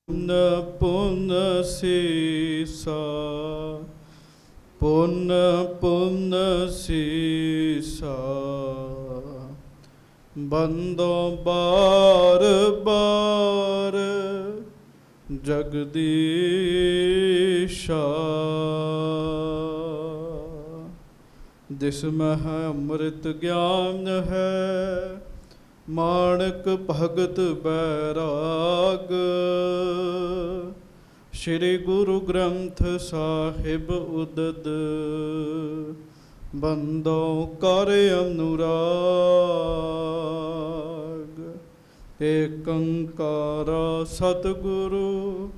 ਪੁਨ ਪੁਨ ਸੀਸਾ ਪੁਨ ਪੁਨ ਸੀਸਾ ਬੰਦੋ ਬਾਰ ਬਾਰ ਜਗਦੀਸ਼ਾ। ਜਿਸ ਮਹ ਅੰਮ੍ਰਿਤ ਗਿਆਨ ਹੈ ਮਾਣਕ ਭਗਤ ਬੈਰਾਗ। ਸ਼੍ਰੀ ਗੁਰੂ ਗ੍ਰੰਥ ਸਾਹਿਬ ਉਦਦ ਬੰਦੋ ਕਰ ਅਨੁਰਾਗ। ਏਕ ਓੰਕਾਰ ਸਤਿਗੁਰੂ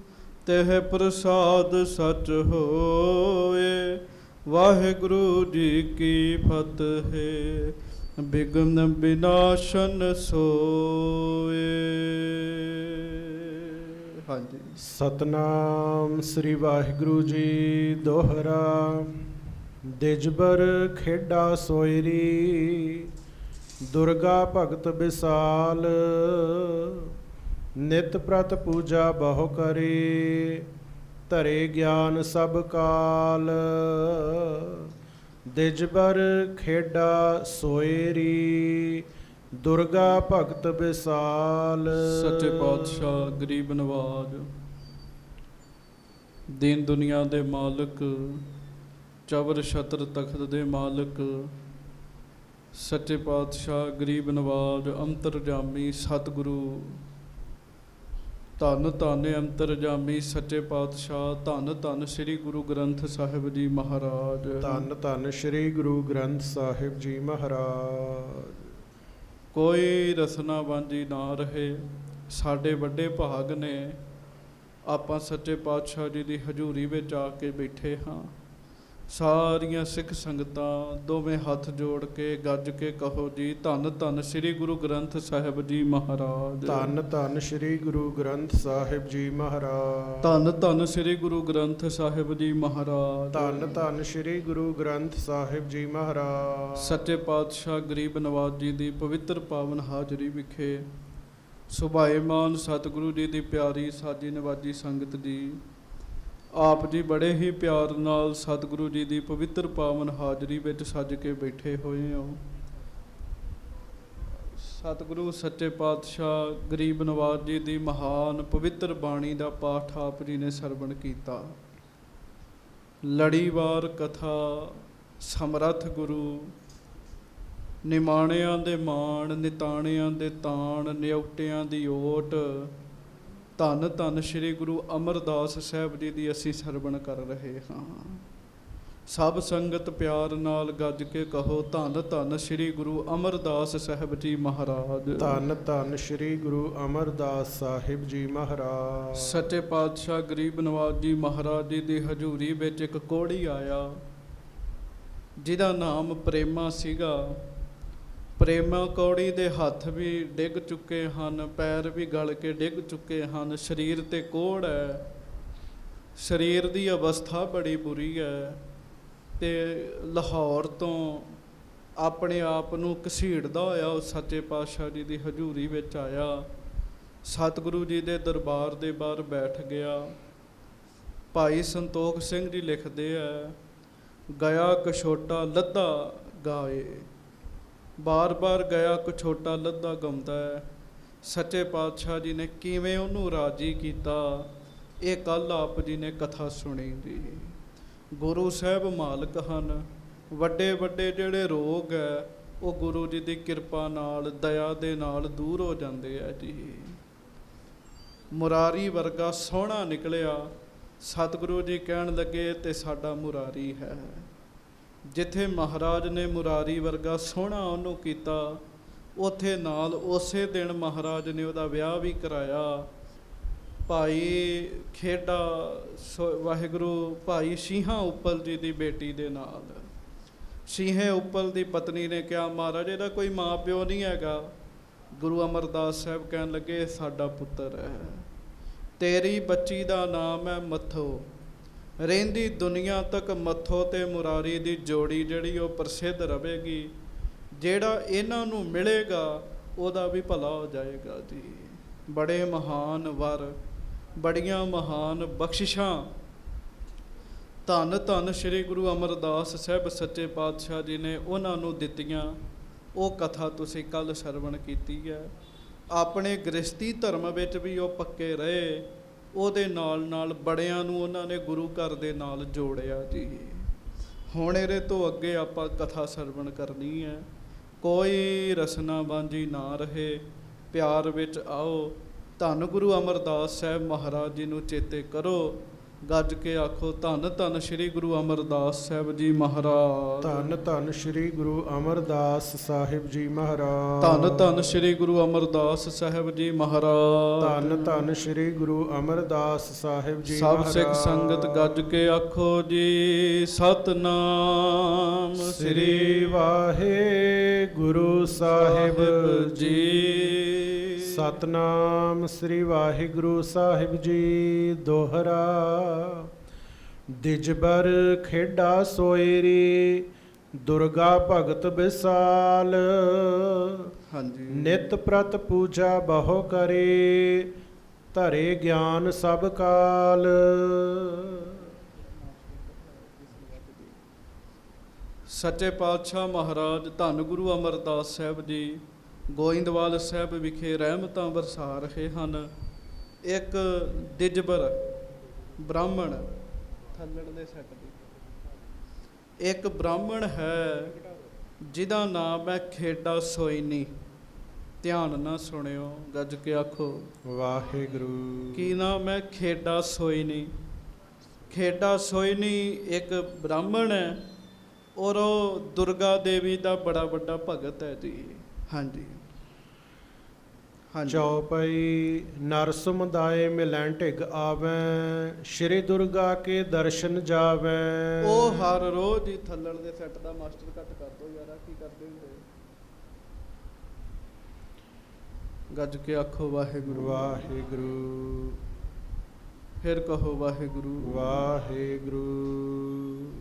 ਤਹਿ ਪ੍ਰਸਾਦ ਸਚ ਹੋਏ। ਵਾਹਿਗੁਰੂ ਜੀ ਕੀ ਫਤਿਹ। ਬਿਘਨ ਵਿਨਾਸ਼ਨ ਸੋਏ। ਹਾਂਜੀ। ਸਤਨਾਮ ਸ੍ਰੀ ਵਾਹਿਗੁਰੂ ਜੀ ਦੋਹਰਾ। ਦਿਜਬਰ ਖੇਡਾ ਸੋਇਰੀ ਦੁਰਗਾ ਭਗਤ ਵਿਸਾਲ। ਨਿਤ ਪ੍ਰਤ ਪੂਜਾ ਬਹੁ ਕਰੇ ਧਰੇ ਗਿਆਨ ਸਭ ਕਾਲ। ਦਿਜਬਰ ਖੇਡਾ ਸੋਇਰੀ ਦੁਰਗਾ ਭਗਤ ਵਿਸਾਲ। ਸੱਚੇ ਪਾਤਸ਼ਾਹ ਗਰੀਬ ਨਵਾਜ ਦੀਨ ਦੁਨੀਆ ਦੇ ਮਾਲਕ ਚਵਰ ਛਤਰ ਤਖਤ ਦੇ ਮਾਲਕ ਸੱਚੇ ਪਾਤਸ਼ਾਹ ਗਰੀਬ ਨਵਾਜ ਅੰਤਰਜਾਮੀ ਸਤਿਗੁਰੂ ਧੰਨ ਧੰਨ ਅੰਤਰਜਾਮੀ ਸੱਚੇ ਪਾਤਸ਼ਾਹ ਧੰਨ ਧੰਨ ਸ੍ਰੀ ਗੁਰੂ ਗ੍ਰੰਥ ਸਾਹਿਬ ਜੀ ਮਹਾਰਾਜ। ਧੰਨ ਧੰਨ ਸ੍ਰੀ ਗੁਰੂ ਗ੍ਰੰਥ ਸਾਹਿਬ ਜੀ ਮਹਾਰਾਜ। ਕੋਈ ਰਸਨਾ ਵਾਂਝੀ ਨਾ ਰਹੇ। ਸਾਡੇ ਵੱਡੇ ਭਾਗ ਨੇ ਆਪਾਂ ਸੱਚੇ ਪਾਤਸ਼ਾਹ ਜੀ ਦੀ ਹਜ਼ੂਰੀ ਵਿੱਚ ਆ ਕੇ ਬੈਠੇ ਹਾਂ। ਸਾਰੀਆਂ ਸਿੱਖ ਸੰਗਤਾਂ ਦੋਵੇਂ ਹੱਥ ਜੋੜ ਕੇ ਗੱਜ ਕੇ ਕਹੋ ਜੀ ਧੰਨ ਧੰਨ ਸ੍ਰੀ ਗੁਰੂ ਗ੍ਰੰਥ ਸਾਹਿਬ ਜੀ ਮਹਾਰਾਜ। ਧੰਨ ਧੰਨ ਸ੍ਰੀ ਗੁਰੂ ਗ੍ਰੰਥ ਸਾਹਿਬ ਜੀ ਮਹਾਰਾਜ। ਧੰਨ ਧੰਨ ਸ੍ਰੀ ਗੁਰੂ ਗ੍ਰੰਥ ਸਾਹਿਬ ਜੀ ਮਹਾਰਾਜ। ਧੰਨ ਧੰਨ ਸ੍ਰੀ ਗੁਰੂ ਗ੍ਰੰਥ ਸਾਹਿਬ ਜੀ ਮਹਾਰਾਜ। ਸੱਚੇ ਪਾਤਸ਼ਾਹ ਗਰੀਬ ਨਵਾਜ ਜੀ ਦੀ ਪਵਿੱਤਰ ਪਾਵਨ ਹਾਜ਼ਰੀ ਵਿਖੇ ਸੁਭਾਏਮਾਨ ਸਤਿਗੁਰੂ ਜੀ ਦੀ ਪਿਆਰੀ ਸਾਜੀ ਨਵਾਜੀ ਸੰਗਤ ਜੀ, ਆਪ ਜੀ ਬੜੇ ਹੀ ਪਿਆਰ ਨਾਲ ਸਤਿਗੁਰੂ ਜੀ ਦੀ ਪਵਿੱਤਰ ਪਾਵਨ ਹਾਜ਼ਰੀ ਵਿੱਚ ਸੱਜ ਕੇ ਬੈਠੇ ਹੋਏ ਹੋ। ਸਤਿਗੁਰੂ ਸੱਚੇ ਪਾਤਸ਼ਾਹ ਗਰੀਬ ਨਵਾਜ ਜੀ ਦੀ ਮਹਾਨ ਪਵਿੱਤਰ ਬਾਣੀ ਦਾ ਪਾਠ ਆਪ ਜੀ ਨੇ ਸਰਵਣ ਕੀਤਾ। ਲੜੀਵਾਰ ਕਥਾ ਸਮਰੱਥ ਗੁਰੂ ਨਿਮਾਣਿਆਂ ਦੇ ਮਾਣ ਨਿਤਾਣਿਆਂ ਦੇ ਤਾਣ ਨਿਉਟਿਆਂ ਦੀ ਓਟ। ਧੰਨ ਧੰਨ ਸ੍ਰੀ ਗੁਰੂ ਅਮਰਦਾਸ ਸਾਹਿਬ ਜੀ ਦੀ ਅਸੀਂ ਸਰਵਣ ਕਰ ਰਹੇ ਹਾਂ। ਸਭ ਸੰਗਤ ਪਿਆਰ ਨਾਲ ਗੱਜ ਕੇ ਕਹੋ ਧੰਨ ਧੰਨ ਸ੍ਰੀ ਗੁਰੂ ਅਮਰਦਾਸ ਸਾਹਿਬ ਜੀ ਮਹਾਰਾਜ। ਧੰਨ ਧੰਨ ਸ੍ਰੀ ਗੁਰੂ ਅਮਰਦਾਸ ਸਾਹਿਬ ਜੀ ਮਹਾਰਾਜ। ਸੱਚੇ ਪਾਤਸ਼ਾਹ ਗਰੀਬ ਨਵਾਜ ਜੀ ਮਹਾਰਾਜ ਜੀ ਦੀ ਹਜ਼ੂਰੀ ਵਿੱਚ ਇੱਕ ਕੋਹੜੀ ਆਇਆ ਜਿਹਦਾ ਨਾਮ ਪ੍ਰੇਮਾ ਸੀਗਾ। ਪ੍ਰੇਮਾ ਕੌੜੀ ਦੇ ਹੱਥ ਵੀ ਡਿੱਗ ਚੁੱਕੇ ਹਨ, ਪੈਰ ਵੀ ਗਲ ਕੇ ਡਿੱਗ ਚੁੱਕੇ ਹਨ, ਸਰੀਰ 'ਤੇ ਕੋਹੜ ਹੈ, ਸਰੀਰ ਦੀ ਅਵਸਥਾ ਬੜੀ ਬੁਰੀ ਹੈ। ਅਤੇ ਲਾਹੌਰ ਤੋਂ ਆਪਣੇ ਆਪ ਨੂੰ ਘਸੀੜਦਾ ਹੋਇਆ ਉਹ ਸੱਚੇ ਪਾਤਸ਼ਾਹ ਜੀ ਦੀ ਹਜ਼ੂਰੀ ਵਿੱਚ ਆਇਆ। ਸਤਿਗੁਰੂ ਜੀ ਦੇ ਦਰਬਾਰ ਦੇ ਬਾਹਰ ਬੈਠ ਗਿਆ। ਭਾਈ ਸੰਤੋਖ ਸਿੰਘ ਜੀ ਲਿਖਦੇ ਹੈ, ਗਿਆ ਕਛੋਟਾ ਲੱਧਾ ਗਾਏ। ਬਾਰ ਬਾਰ ਗਿਆ ਕਛੋਟਾ ਲੱਧਾ ਗਾਉਂਦਾ ਹੈ। ਸੱਚੇ ਪਾਤਸ਼ਾਹ ਜੀ ਨੇ ਕਿਵੇਂ ਉਹਨੂੰ ਰਾਜੀ ਕੀਤਾ, ਇਹ ਕੱਲ੍ਹ ਆਪ ਜੀ ਨੇ ਕਥਾ ਸੁਣੀ ਜੀ। ਗੁਰੂ ਸਾਹਿਬ ਮਾਲਕ ਹਨ। ਵੱਡੇ ਵੱਡੇ ਜਿਹੜੇ ਰੋਗ ਹੈ ਉਹ ਗੁਰੂ ਜੀ ਦੀ ਕਿਰਪਾ ਨਾਲ ਦਇਆ ਦੇ ਨਾਲ ਦੂਰ ਹੋ ਜਾਂਦੇ ਆ ਜੀ। ਮੁਰਾਰੀ ਵਰਗਾ ਸੋਹਣਾ ਨਿਕਲਿਆ। ਸਤਿਗੁਰੂ ਜੀ ਕਹਿਣ ਲੱਗੇ ਤੇ ਸਾਡਾ ਮੁਰਾਰੀ ਹੈ। ਜਿੱਥੇ ਮਹਾਰਾਜ ਨੇ ਮੁਰਾਰੀ ਵਰਗਾ ਸੋਹਣਾ ਉਹਨੂੰ ਕੀਤਾ, ਉੱਥੇ ਨਾਲ ਉਸੇ ਦਿਨ ਮਹਾਰਾਜ ਨੇ ਉਹਦਾ ਵਿਆਹ ਵੀ ਕਰਾਇਆ। ਭਾਈ ਖੇਡਾ ਵਾਹਿਗੁਰੂ ਭਾਈ ਸ਼ੀਹਾਂ ਉੱਪਲ ਜੀ ਦੀ ਬੇਟੀ ਦੇ ਨਾਲ। ਸ਼ੀਹੇ ਉੱਪਲ ਦੀ ਪਤਨੀ ਨੇ ਕਿਹਾ ਮਹਾਰਾਜ ਇਹਦਾ ਕੋਈ ਮਾਂ ਪਿਓ ਨਹੀਂ ਹੈਗਾ। ਗੁਰੂ ਅਮਰਦਾਸ ਸਾਹਿਬ ਕਹਿਣ ਲੱਗੇ ਸਾਡਾ ਪੁੱਤਰ ਹੈ। ਤੇਰੀ ਬੱਚੀ ਦਾ ਨਾਮ ਹੈ ਮੱਥੋ। ਰਹਿੰਦੀ ਦੁਨੀਆ ਤੱਕ ਮੱਥੋ ਤੇ ਮੁਰਾਰੀ ਦੀ ਜੋੜੀ ਜਿਹੜੀ ਉਹ ਪ੍ਰਸਿੱਧ ਰਹੇਗੀ। ਜਿਹੜਾ ਇਹਨਾਂ ਨੂੰ ਮਿਲੇਗਾ ਉਹਦਾ ਵੀ ਭਲਾ ਹੋ ਜਾਏਗਾ ਜੀ। ਬੜੇ ਮਹਾਨ ਵਰ ਬੜੀਆਂ ਮਹਾਨ ਬਖਸ਼ਿਸ਼ਾਂ ਧੰਨ ਧੰਨ ਸ੍ਰੀ ਗੁਰੂ ਅਮਰਦਾਸ ਸਾਹਿਬ ਸੱਚੇ ਪਾਤਸ਼ਾਹ ਜੀ ਨੇ ਉਹਨਾਂ ਨੂੰ ਦਿੱਤੀਆਂ। ਉਹ ਕਥਾ ਤੁਸੀਂ ਕੱਲ ਸਰਵਣ ਕੀਤੀ ਹੈ। ਆਪਣੇ ਗ੍ਰਸਤੀ ਧਰਮ ਵਿੱਚ ਵੀ ਉਹ ਪੱਕੇ ਰਹੇ, ਉਹਦੇ ਨਾਲ ਨਾਲ ਬੜਿਆਂ ਨੂੰ ਉਹਨਾਂ ਨੇ ਗੁਰੂ ਘਰ ਦੇ ਨਾਲ ਜੋੜਿਆ ਜੀ। ਹੁਣ ਇਹਦੇ ਤੋਂ ਅੱਗੇ ਆਪਾਂ ਕਥਾ ਸਰਵਣ ਕਰਨੀ ਹੈ। ਕੋਈ ਰਸਨਾ ਬਾਂਝੀ ਨਾ ਰਹੇ, ਪਿਆਰ ਵਿੱਚ ਆਓ। ਧੰਨ ਗੁਰੂ ਅਮਰਦਾਸ ਸਾਹਿਬ ਮਹਾਰਾਜ ਜੀ ਨੂੰ ਚੇਤੇ ਕਰੋ। ਗੱਜ ਕੇ ਆਖੋ ਧੰਨ ਧੰਨ ਸ੍ਰੀ ਗੁਰੂ ਅਮਰਦਾਸ ਸਾਹਿਬ ਜੀ ਮਹਾਰਾਜ। ਧੰਨ ਧੰਨ ਸ੍ਰੀ ਗੁਰੂ ਅਮਰਦਾਸ ਸਾਹਿਬ ਜੀ ਮਹਾਰਾਜ। ਧੰਨ ਧੰਨ ਸ੍ਰੀ ਗੁਰੂ ਅਮਰਦਾਸ ਸਾਹਿਬ ਜੀ ਮਹਾਰਾਜ। ਧੰਨ ਧੰਨ ਸ੍ਰੀ ਗੁਰੂ ਅਮਰਦਾਸ ਸਾਹਿਬ ਜੀ ਸਭ ਮਹਾਰਾਜ। ਸਿੱਖ ਸੰਗਤ ਗੱਜ ਕੇ ਆਖੋ ਜੀ ਸਤਨਾਮ ਸ੍ਰੀ ਵਾਹਿਗੁਰੂ ਸਾਹਿਬ ਜੀ। ਸਤਨਾਮ ਸ੍ਰੀ ਵਾਹਿਗੁਰੂ ਸਾਹਿਬ ਜੀ। ਦੋਹਰਾ। ਦਿਜਬਰ ਖੇਡਾ ਸੋਇਰੀ, ਦੁਰਗਾ ਭਗਤ ਵਿਸਾਲ। ਹਾਂਜੀ। ਨਿਤ ਪ੍ਰਤ ਪੂਜਾ ਬਹੁ ਕਰੇ, ਧਰੇ ਗਿਆਨ ਸਭ ਕਾਲ। ਸੱਚੇ ਪਾਤਸ਼ਾਹ ਮਹਾਰਾਜ ਧੰਨ ਗੁਰੂ ਅਮਰਦਾਸ ਸਾਹਿਬ ਜੀ ਗੋਇੰਦਵਾਲ ਸਾਹਿਬ ਵਿਖੇ ਰਹਿਮਤਾਂ ਵਰਸਾ ਰਹੇ ਹਨ। ਇੱਕ ਦਿਜਬਰ ਬ੍ਰਾਹਮਣ ਥੱਲੜ ਦੇ ਸੈੱਟ ਦੀ ਇੱਕ ਬ੍ਰਾਹਮਣ ਹੈ ਜਿਹਦਾ ਨਾਮ ਹੈ ਖੇਡਾ ਸੋਇਨੀ। ਧਿਆਨ ਨਾਲ ਸੁਣਿਓ, ਗੱਜ ਕੇ ਆਖੋ ਵਾਹਿਗੁਰੂ। ਕੀ ਨਾਮ ਹੈ? ਖੇਡਾ ਸੋਇਨੀ। ਖੇਡਾ ਸੋਇਨੀ ਇੱਕ ਬ੍ਰਾਹਮਣ ਹੈ ਔਰ ਉਹ ਦੁਰਗਾ ਦੇਵੀ ਦਾ ਬੜਾ ਵੱਡਾ ਭਗਤ ਹੈ ਜੀ। ਹਾਂਜੀ ਹਾਂਜੀ। ਚੌਪਈ। ਨਰ ਸਮੁਦਾਇ ਮਿਲੈਂ ਢਿਗ ਆਵੈ, ਸ਼੍ਰੀ ਦੁਰਗਾ ਕੇ ਦਰਸ਼ਨ ਜਾਵੈ। ਉਹ ਹਰ ਰੋਜ਼ ਹੀ ਥੱਲੜ ਦੇ ਸੈੱਟ ਦਾ ਮਾਸਟਰ ਕੱਟ ਕਰ ਦੋ ਯਾਰਾ, ਕੀ ਕਰਦੇ ਹੁੰਦੇ? ਗੱਜ ਕੇ ਆਖੋ ਵਾਹਿਗੁਰੂ ਵਾਹਿਗੁਰੂ। ਫਿਰ ਕਹੋ ਵਾਹਿਗੁਰੂ ਵਾਹਿਗੁਰੂ।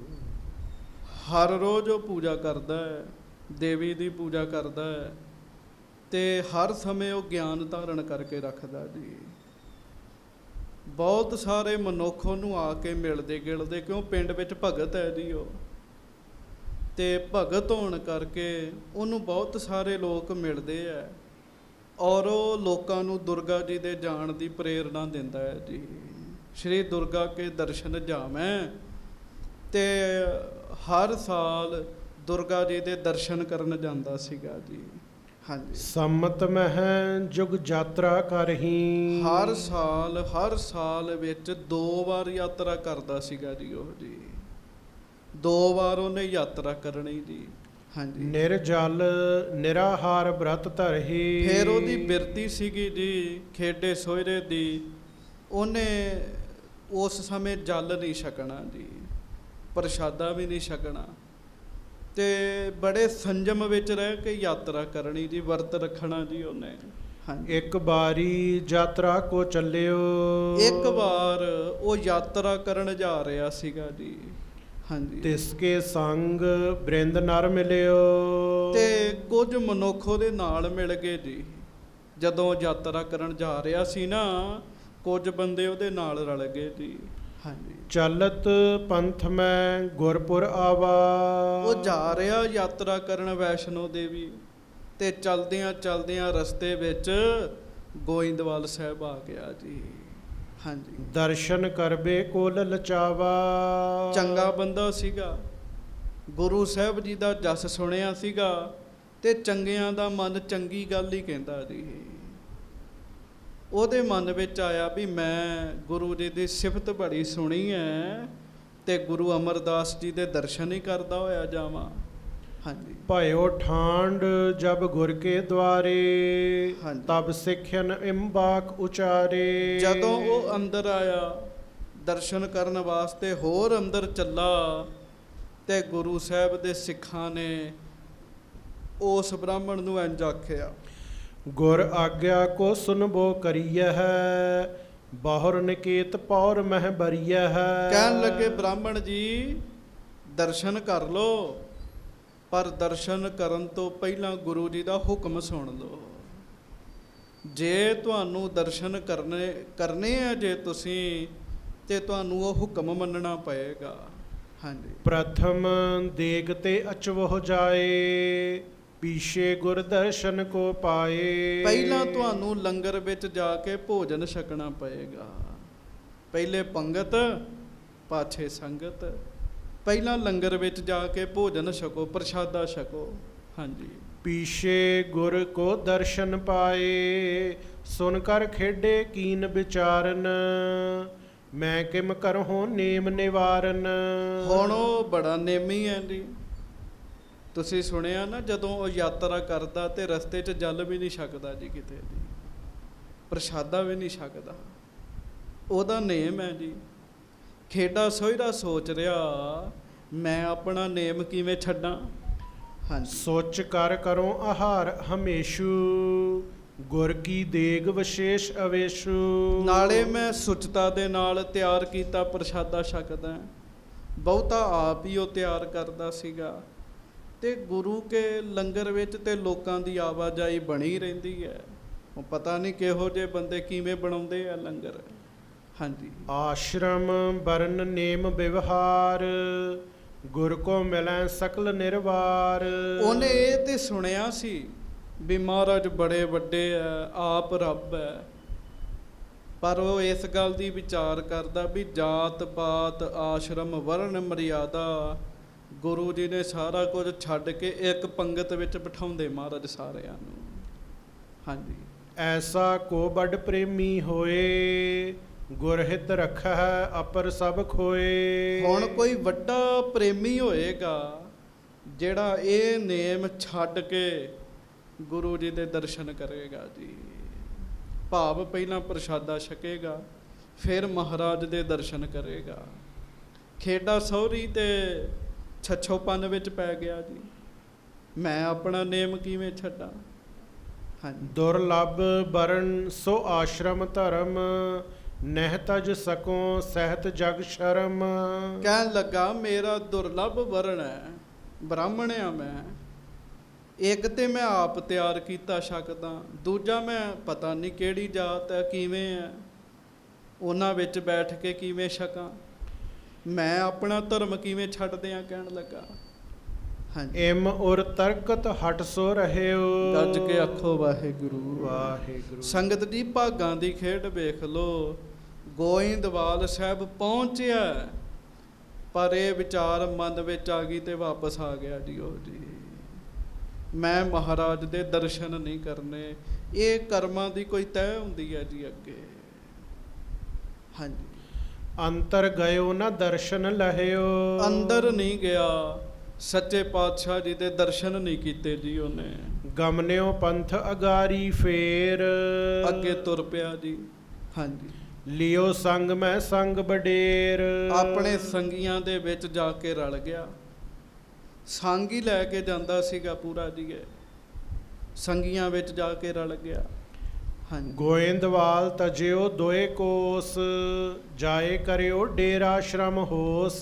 ਹਰ ਰੋਜ਼ ਉਹ ਪੂਜਾ ਕਰਦਾ ਹੈ, ਦੇਵੀ ਦੀ ਪੂਜਾ ਕਰਦਾ ਹੈ ਤੇ ਹਰ ਸਮੇਂ ਉਹ ਗਿਆਨ ਧਾਰਨ ਕਰਕੇ ਰੱਖਦਾ ਜੀ। ਬਹੁਤ ਸਾਰੇ ਮਨੁੱਖ ਉਹਨੂੰ ਆ ਕੇ ਮਿਲਦੇ ਗਿਲਦੇ, ਕਿਉਂ ਪਿੰਡ ਵਿੱਚ ਭਗਤ ਹੈ ਜੀ ਉਹ, ਤੇ ਭਗਤ ਹੋਣ ਕਰਕੇ ਉਹਨੂੰ ਬਹੁਤ ਸਾਰੇ ਲੋਕ ਮਿਲਦੇ ਹੈ ਔਰ ਉਹ ਲੋਕਾਂ ਨੂੰ ਦੁਰਗਾ ਜੀ ਦੇ ਜਾਣ ਦੀ ਪ੍ਰੇਰਨਾ ਦਿੰਦਾ ਹੈ ਜੀ। ਸ਼੍ਰੀ ਦੁਰਗਾ ਕੇ ਦਰਸ਼ਨ ਜਾਵੈਂ, ਤੇ ਹਰ ਸਾਲ ਦੁਰਗਾ ਜੀ ਦੇ ਦਰਸ਼ਨ ਕਰਨ ਜਾਂਦਾ ਸੀਗਾ ਜੀ। ਹਾਂਜੀ। ਸੰਮਤ ਮਹਿ ਜੁਗ ਯਾਤਰਾ ਕਰਹੀ। ਹਰ ਸਾਲ ਵਿੱਚ 2 ਵਾਰ ਯਾਤਰਾ ਕਰਦਾ ਸੀਗਾ ਜੀ ਉਹ ਜੀ। 2 ਵਾਰ ਉਹਨੇ ਯਾਤਰਾ ਕਰਨੀ ਜੀ। ਹਾਂਜੀ। ਨਿਰਜਲ ਨਿਰਾਹਾਰ ਬ੍ਰਤ ਧਰਹੀ। ਫਿਰ ਉਹਦੀ ਬਿਰਤੀ ਸੀਗੀ ਜੀ ਖੇਡੇ ਸੋਇਰੇ ਦੀ। ਉਹਨੇ ਉਸ ਸਮੇਂ ਜਲ ਨਹੀਂ ਛਕਣਾ ਜੀ, ਪ੍ਰਸ਼ਾਦਾ ਵੀ ਨਹੀਂ ਛਕਣਾ, ਤੇ ਬੜੇ ਸੰਜਮ ਵਿੱਚ ਰਹਿ ਕੇ ਯਾਤਰਾ ਕਰਨੀ ਜੀ, ਵਰਤ ਰੱਖਣਾ ਜੀ ਉਹਨੇ। ਹਾਂਜੀ। ਇੱਕ ਬਾਰੀ ਯਾਤਰਾ ਕੋ ਚੱਲਿਓ। ਇੱਕ ਵਾਰ ਉਹ ਯਾਤਰਾ ਕਰਨ ਜਾ ਰਿਹਾ ਸੀਗਾ ਜੀ। ਹਾਂਜੀ। ਤਿਸਕੇ ਸੰਗ ਬ੍ਰਿੰਦ ਨਰ ਮਿਲਿਓ। ਤੇ ਕੁਝ ਮਨੁੱਖ ਉਹਦੇ ਨਾਲ ਮਿਲ ਗਏ ਜੀ। ਜਦੋਂ ਯਾਤਰਾ ਕਰਨ ਜਾ ਰਿਹਾ ਸੀ ਨਾ, ਕੁਝ ਬੰਦੇ ਉਹਦੇ ਨਾਲ ਰਲ ਗਏ ਜੀ। ਹਾਂਜੀ। ਚਲਤ ਪੰਥ ਮੈਂ ਗੁਰਪੁਰ ਆਵਾ। ਉਹ ਜਾ ਰਿਹਾ ਯਾਤਰਾ ਕਰਨ ਵੈਸ਼ਨੋ ਦੇਵੀ, ਤੇ ਚਲਦਿਆਂ ਚਲਦਿਆਂ ਰਸਤੇ ਵਿੱਚ ਗੋਇੰਦਵਾਲ ਸਾਹਿਬ ਆ ਗਿਆ ਜੀ। ਹਾਂਜੀ। ਦਰਸ਼ਨ ਕਰਬੇ ਕੋ ਲਲਚਾਵਾ। ਚੰਗਾ ਬੰਦਾ ਸੀਗਾ, ਗੁਰੂ ਸਾਹਿਬ ਜੀ ਦਾ ਜਸ ਸੁਣਿਆ ਸੀਗਾ, ਤੇ ਚੰਗਿਆਂ ਦਾ ਮਨ ਚੰਗੀ ਗੱਲ ਹੀ ਕਹਿੰਦਾ ਜੀ। ਉਹਦੇ ਮਨ ਵਿੱਚ ਆਇਆ ਵੀ ਮੈਂ ਗੁਰੂ ਜੀ ਦੀ ਸਿਫਤ ਬੜੀ ਸੁਣੀ ਹੈ ਤੇ ਗੁਰੂ ਅਮਰਦਾਸ ਜੀ ਦੇ ਦਰਸ਼ਨ ਹੀ ਕਰਦਾ ਹੋਇਆ ਜਾਵਾਂ। ਹਾਂਜੀ। ਭਇਓ ਠਾਂਡ ਜਬ ਗੁਰ ਕੇ ਦੁਆਰੇ। ਹਾਂਜੀ। ਤਬ ਸਿੱਖਿਅਨ ਇਮਬਾਕ ਉਚਾਰੇ। ਜਦੋਂ ਉਹ ਅੰਦਰ ਆਇਆ ਦਰਸ਼ਨ ਕਰਨ ਵਾਸਤੇ, ਹੋਰ ਅੰਦਰ ਚੱਲਾ, ਤੇ ਗੁਰੂ ਸਾਹਿਬ ਦੇ ਸਿੱਖਾਂ ਨੇ ਉਸ ਬ੍ਰਾਹਮਣ ਨੂੰ ਇੰਝ ਆਖਿਆ, ਗੁਰ ਆਗਿਆ ਕੋ ਸੁਨਬੋ ਕਰੀਐ ਹੈ, ਬਾਹਰ ਨਿਕੇਤ ਪੌਰ ਮਹਿ ਬਰੀਐ ਹੈ। ਕਹਿਣ ਲੱਗੇ ਬ੍ਰਾਹਮਣ ਜੀ ਦਰਸ਼ਨ ਕਰ ਲੋ, ਪਰ ਦਰਸ਼ਨ ਕਰਨ ਤੋਂ ਪਹਿਲਾਂ ਗੁਰੂ ਜੀ ਦਾ ਹੁਕਮ ਸੁਣ ਲਓ। ਜੇ ਤੁਹਾਨੂੰ ਦਰਸ਼ਨ ਕਰਨੇ ਆ ਜੇ ਤੁਸੀਂ, ਤੇ ਤੁਹਾਨੂੰ ਉਹ ਹੁਕਮ ਮੰਨਣਾ ਪਏਗਾ। ਹਾਂਜੀ। ਪ੍ਰਥਮ ਦੇਗ ਤੇ ਅਚਵਹ ਜਾਏ, ਪੀਛੇ ਗੁਰ ਦਰਸ਼ਨ ਕੋ ਪਾਏ। ਪਹਿਲਾਂ ਤੁਹਾਨੂੰ ਲੰਗਰ ਵਿੱਚ ਜਾ ਕੇ ਭੋਜਨ ਛਕਣਾ ਪਏਗਾ। ਪਹਿਲੇ ਪੰਗਤ, ਪਾਛੇ ਸੰਗਤ। ਪਹਿਲਾਂ ਲੰਗਰ ਵਿੱਚ ਜਾ ਕੇ ਭੋਜਨ ਛਕੋ, ਪ੍ਰਸ਼ਾਦਾ ਛਕੋ। ਹਾਂਜੀ। ਪੀਛੇ ਗੁਰ ਕੋ ਦਰਸ਼ਨ ਪਾਏ, ਸੁਨ ਕਰ ਖੇਡੇ ਕੀਨ ਵਿਚਾਰਨ, ਮੈਂ ਕਿਮ ਕਰਹੁ ਨੇਮ ਨਿਵਾਰਨ। ਹੁਣ ਉਹ ਬੜਾ ਨੇਮੀ ਹੈ ਜੀ। ਤੁਸੀਂ ਸੁਣਿਆ ਨਾ, ਜਦੋਂ ਉਹ ਯਾਤਰਾ ਕਰਦਾ ਤੇ ਰਸਤੇ 'ਚ ਜਲ ਵੀ ਨਹੀਂ ਛਕਦਾ ਜੀ, ਕਿਤੇ ਜੀ ਪ੍ਰਸ਼ਾਦਾ ਵੀ ਨਹੀਂ ਛਕਦਾ। ਉਹਦਾ ਨੇਮ ਹੈ ਜੀ। ਖੇਡਾ ਸੋਹਿਰਾ ਸੋਚ ਰਿਹਾ, ਮੈਂ ਆਪਣਾ ਨੇਮ ਕਿਵੇਂ ਛੱਡਾਂ। ਹਾਂਜੀ। ਸੋਚ ਕਰ ਕਰੋ ਆਹਾਰ ਹਮੇਸ਼ੂ, ਗੁਰ ਕੀ ਦੇਗ ਵਿਸ਼ੇਸ਼ ਅਵੇਸ਼ੂ। ਨਾਲੇ ਮੈਂ ਸੁਚਤਾ ਦੇ ਨਾਲ ਤਿਆਰ ਕੀਤਾ ਪ੍ਰਸ਼ਾਦਾ ਛਕਦਾ। ਬਹੁਤਾ ਆਪ ਹੀ ਉਹ ਤਿਆਰ ਕਰਦਾ ਸੀਗਾ। ਤੇ ਗੁਰੂ ਕੇ ਲੰਗਰ ਵਿੱਚ ਤੇ ਲੋਕਾਂ ਦੀ ਆਵਾਜਾਈ ਬਣੀ ਰਹਿੰਦੀ ਹੈ। ਉਹ ਪਤਾ ਨਹੀਂ ਕਿਹੋ ਜਿਹੇ ਬੰਦੇ ਕਿਵੇਂ ਬਣਾਉਂਦੇ ਆ ਲੰਗਰ। ਹਾਂਜੀ। ਆਸ਼ਰਮ ਬਰਨ ਨੇਮ ਵਿਵਹਾਰ, ਗੁਰ ਕੋ ਮਿਲੈ ਸਕਲ ਨਿਰਵਾਰ। ਉਹਨੇ ਇਹ ਤੇ ਸੁਣਿਆ ਸੀ ਵੀ ਮਹਾਰਾਜ ਬੜੇ ਵੱਡੇ ਆ, ਆਪ ਰੱਬ ਹੈ, ਪਰ ਉਹ ਇਸ ਗੱਲ ਦੀ ਵਿਚਾਰ ਕਰਦਾ ਵੀ ਜਾਤ ਪਾਤ ਆਸ਼ਰਮ ਵਰਨ ਮਰਿਆਦਾ ਗੁਰੂ ਜੀ ਨੇ ਸਾਰਾ ਕੁਝ ਛੱਡ ਕੇ ਇੱਕ ਪੰਗਤ ਵਿੱਚ ਬਿਠਾਉਂਦੇ ਮਹਾਰਾਜ ਸਾਰਿਆਂ ਨੂੰ। ਹਾਂਜੀ। ਐਸਾ ਕੋ ਬੜ ਪ੍ਰੇਮੀ ਹੋਏ, ਗੁਰ ਹਿਤ ਰੱਖੈ ਅਪਰ ਸਭ ਖੋਏ। ਹੁਣ ਕੋਈ ਵੱਡਾ ਪ੍ਰੇਮੀ ਹੋਏਗਾ ਜਿਹੜਾ ਇਹ ਨੇਮ ਛੱਡ ਕੇ ਗੁਰੂ ਜੀ ਦੇ ਦਰਸ਼ਨ ਕਰੇਗਾ ਜੀ। ਭਾਵ ਪਹਿਲਾਂ ਪ੍ਰਸ਼ਾਦਾ ਛਕੇਗਾ, ਫਿਰ ਮਹਾਰਾਜ ਦੇ ਦਰਸ਼ਨ ਕਰੇਗਾ। ਖੇਡਾ ਸਹੁਰੀ ਤੇ ਛੱਛੋਪਨ ਵਿੱਚ ਪੈ ਗਿਆ ਜੀ। ਮੈਂ ਆਪਣਾ ਨੇਮ ਕਿਵੇਂ ਛੱਡਾਂ। ਹਾਂਜੀ। ਦੁਰਲਭ ਬਰਨ ਸੋ ਆਸ਼ਰਮ ਧਰਮ, ਨਹਿ ਤਜ ਸਕੋ ਸਹਿਤ ਜਗ ਸ਼ਰਮ। ਕਹਿਣ ਲੱਗਾ ਮੇਰਾ ਦੁਰਲਭ ਵਰਣ ਹੈ, ਬ੍ਰਾਹਮਣ ਆ ਮੈਂ। ਇੱਕ ਤੇ ਮੈਂ ਆਪ ਤਿਆਰ ਕੀਤਾ ਛਕਦਾ, ਦੂਜਾ ਮੈਂ ਪਤਾ ਨਹੀਂ ਕਿਹੜੀ ਜਾਤ ਹੈ, ਕਿਵੇਂ ਹੈ, ਉਹਨਾਂ ਵਿੱਚ ਬੈਠ ਕੇ ਕਿਵੇਂ ਛਕਾਂ। ਮੈਂ ਆਪਣਾ ਧਰਮ ਕਿਵੇਂ ਛੱਡ ਦਿਆਂ। ਕਹਿਣ ਲੱਗਾ। ਹਾਂਜੀ। ਇਮ ਉਰ ਤਰਕਤ ਹਟ ਸੋ ਰਹਿਓ, ਗੱਜ ਕੇ ਆਖੋ ਵਾਹਿਗੁਰੂ ਵਾਹਿਗੁਰੂ। ਸੰਗਤ ਦੀ ਭਾਗਾਂ ਦੀ ਖੇਡ ਵੇਖ ਲੋ। ਗੋਇੰਦਵਾਲ ਸਾਹਿਬ ਪਹੁੰਚਿਆ, ਪਰ ਇਹ ਵਿਚਾਰ ਮਨ ਵਿੱਚ ਆ ਗਈ ਤੇ ਵਾਪਸ ਆ ਗਿਆ ਜੀ। ਉਹ ਜੀ ਮੈਂ ਮਹਾਰਾਜ ਦੇ ਦਰਸ਼ਨ ਨਹੀਂ ਕਰਨੇ। ਇਹ ਕਰਮਾਂ ਦੀ ਕੋਈ ਤੈਅ ਹੁੰਦੀ ਹੈ ਜੀ ਅੱਗੇ। ਹਾਂਜੀ। ਅੰਤਰ ਗਇਓ ਨਾ ਦਰਸ਼ਨ ਲਹਿਓ, ਅੰਦਰ ਨਹੀਂ ਗਿਆ, ਸੱਚੇ ਪਾਤਸ਼ਾਹ ਜੀ ਦੇ ਦਰਸ਼ਨ ਨਹੀਂ ਕੀਤੇ ਜੀ ਉਹਨੇ। ਗਮਨਿਓ ਪੰਥ ਅਗਾਰੀ ਫੇਰ, ਅੱਗੇ ਤੁਰ ਪਿਆ ਜੀ। ਹਾਂਜੀ। ਲਿਓ ਸੰਗ ਮੈਂ ਸੰਗ ਬਡੇਰ। ਆਪਣੇ ਸੰਗੀਆਂ ਦੇ ਵਿੱਚ ਜਾ ਕੇ ਰਲ ਗਿਆ। ਸੰਗ ਹੀ ਲੈ ਕੇ ਜਾਂਦਾ ਸੀਗਾ ਪੂਰਾ ਜੀ। ਸੰਗੀਆਂ ਵਿੱਚ ਜਾ ਕੇ ਰਲ ਗਿਆ। ਹਾਂਜੀ। ਗੋਇੰਦਵਾਲ ਤਜਿਓ ਦੋਏ ਕੋਸ, ਜਾਏ ਕਰਿਓ ਡੇਰਾ ਆਸ਼ਰਮ ਹੋਸ।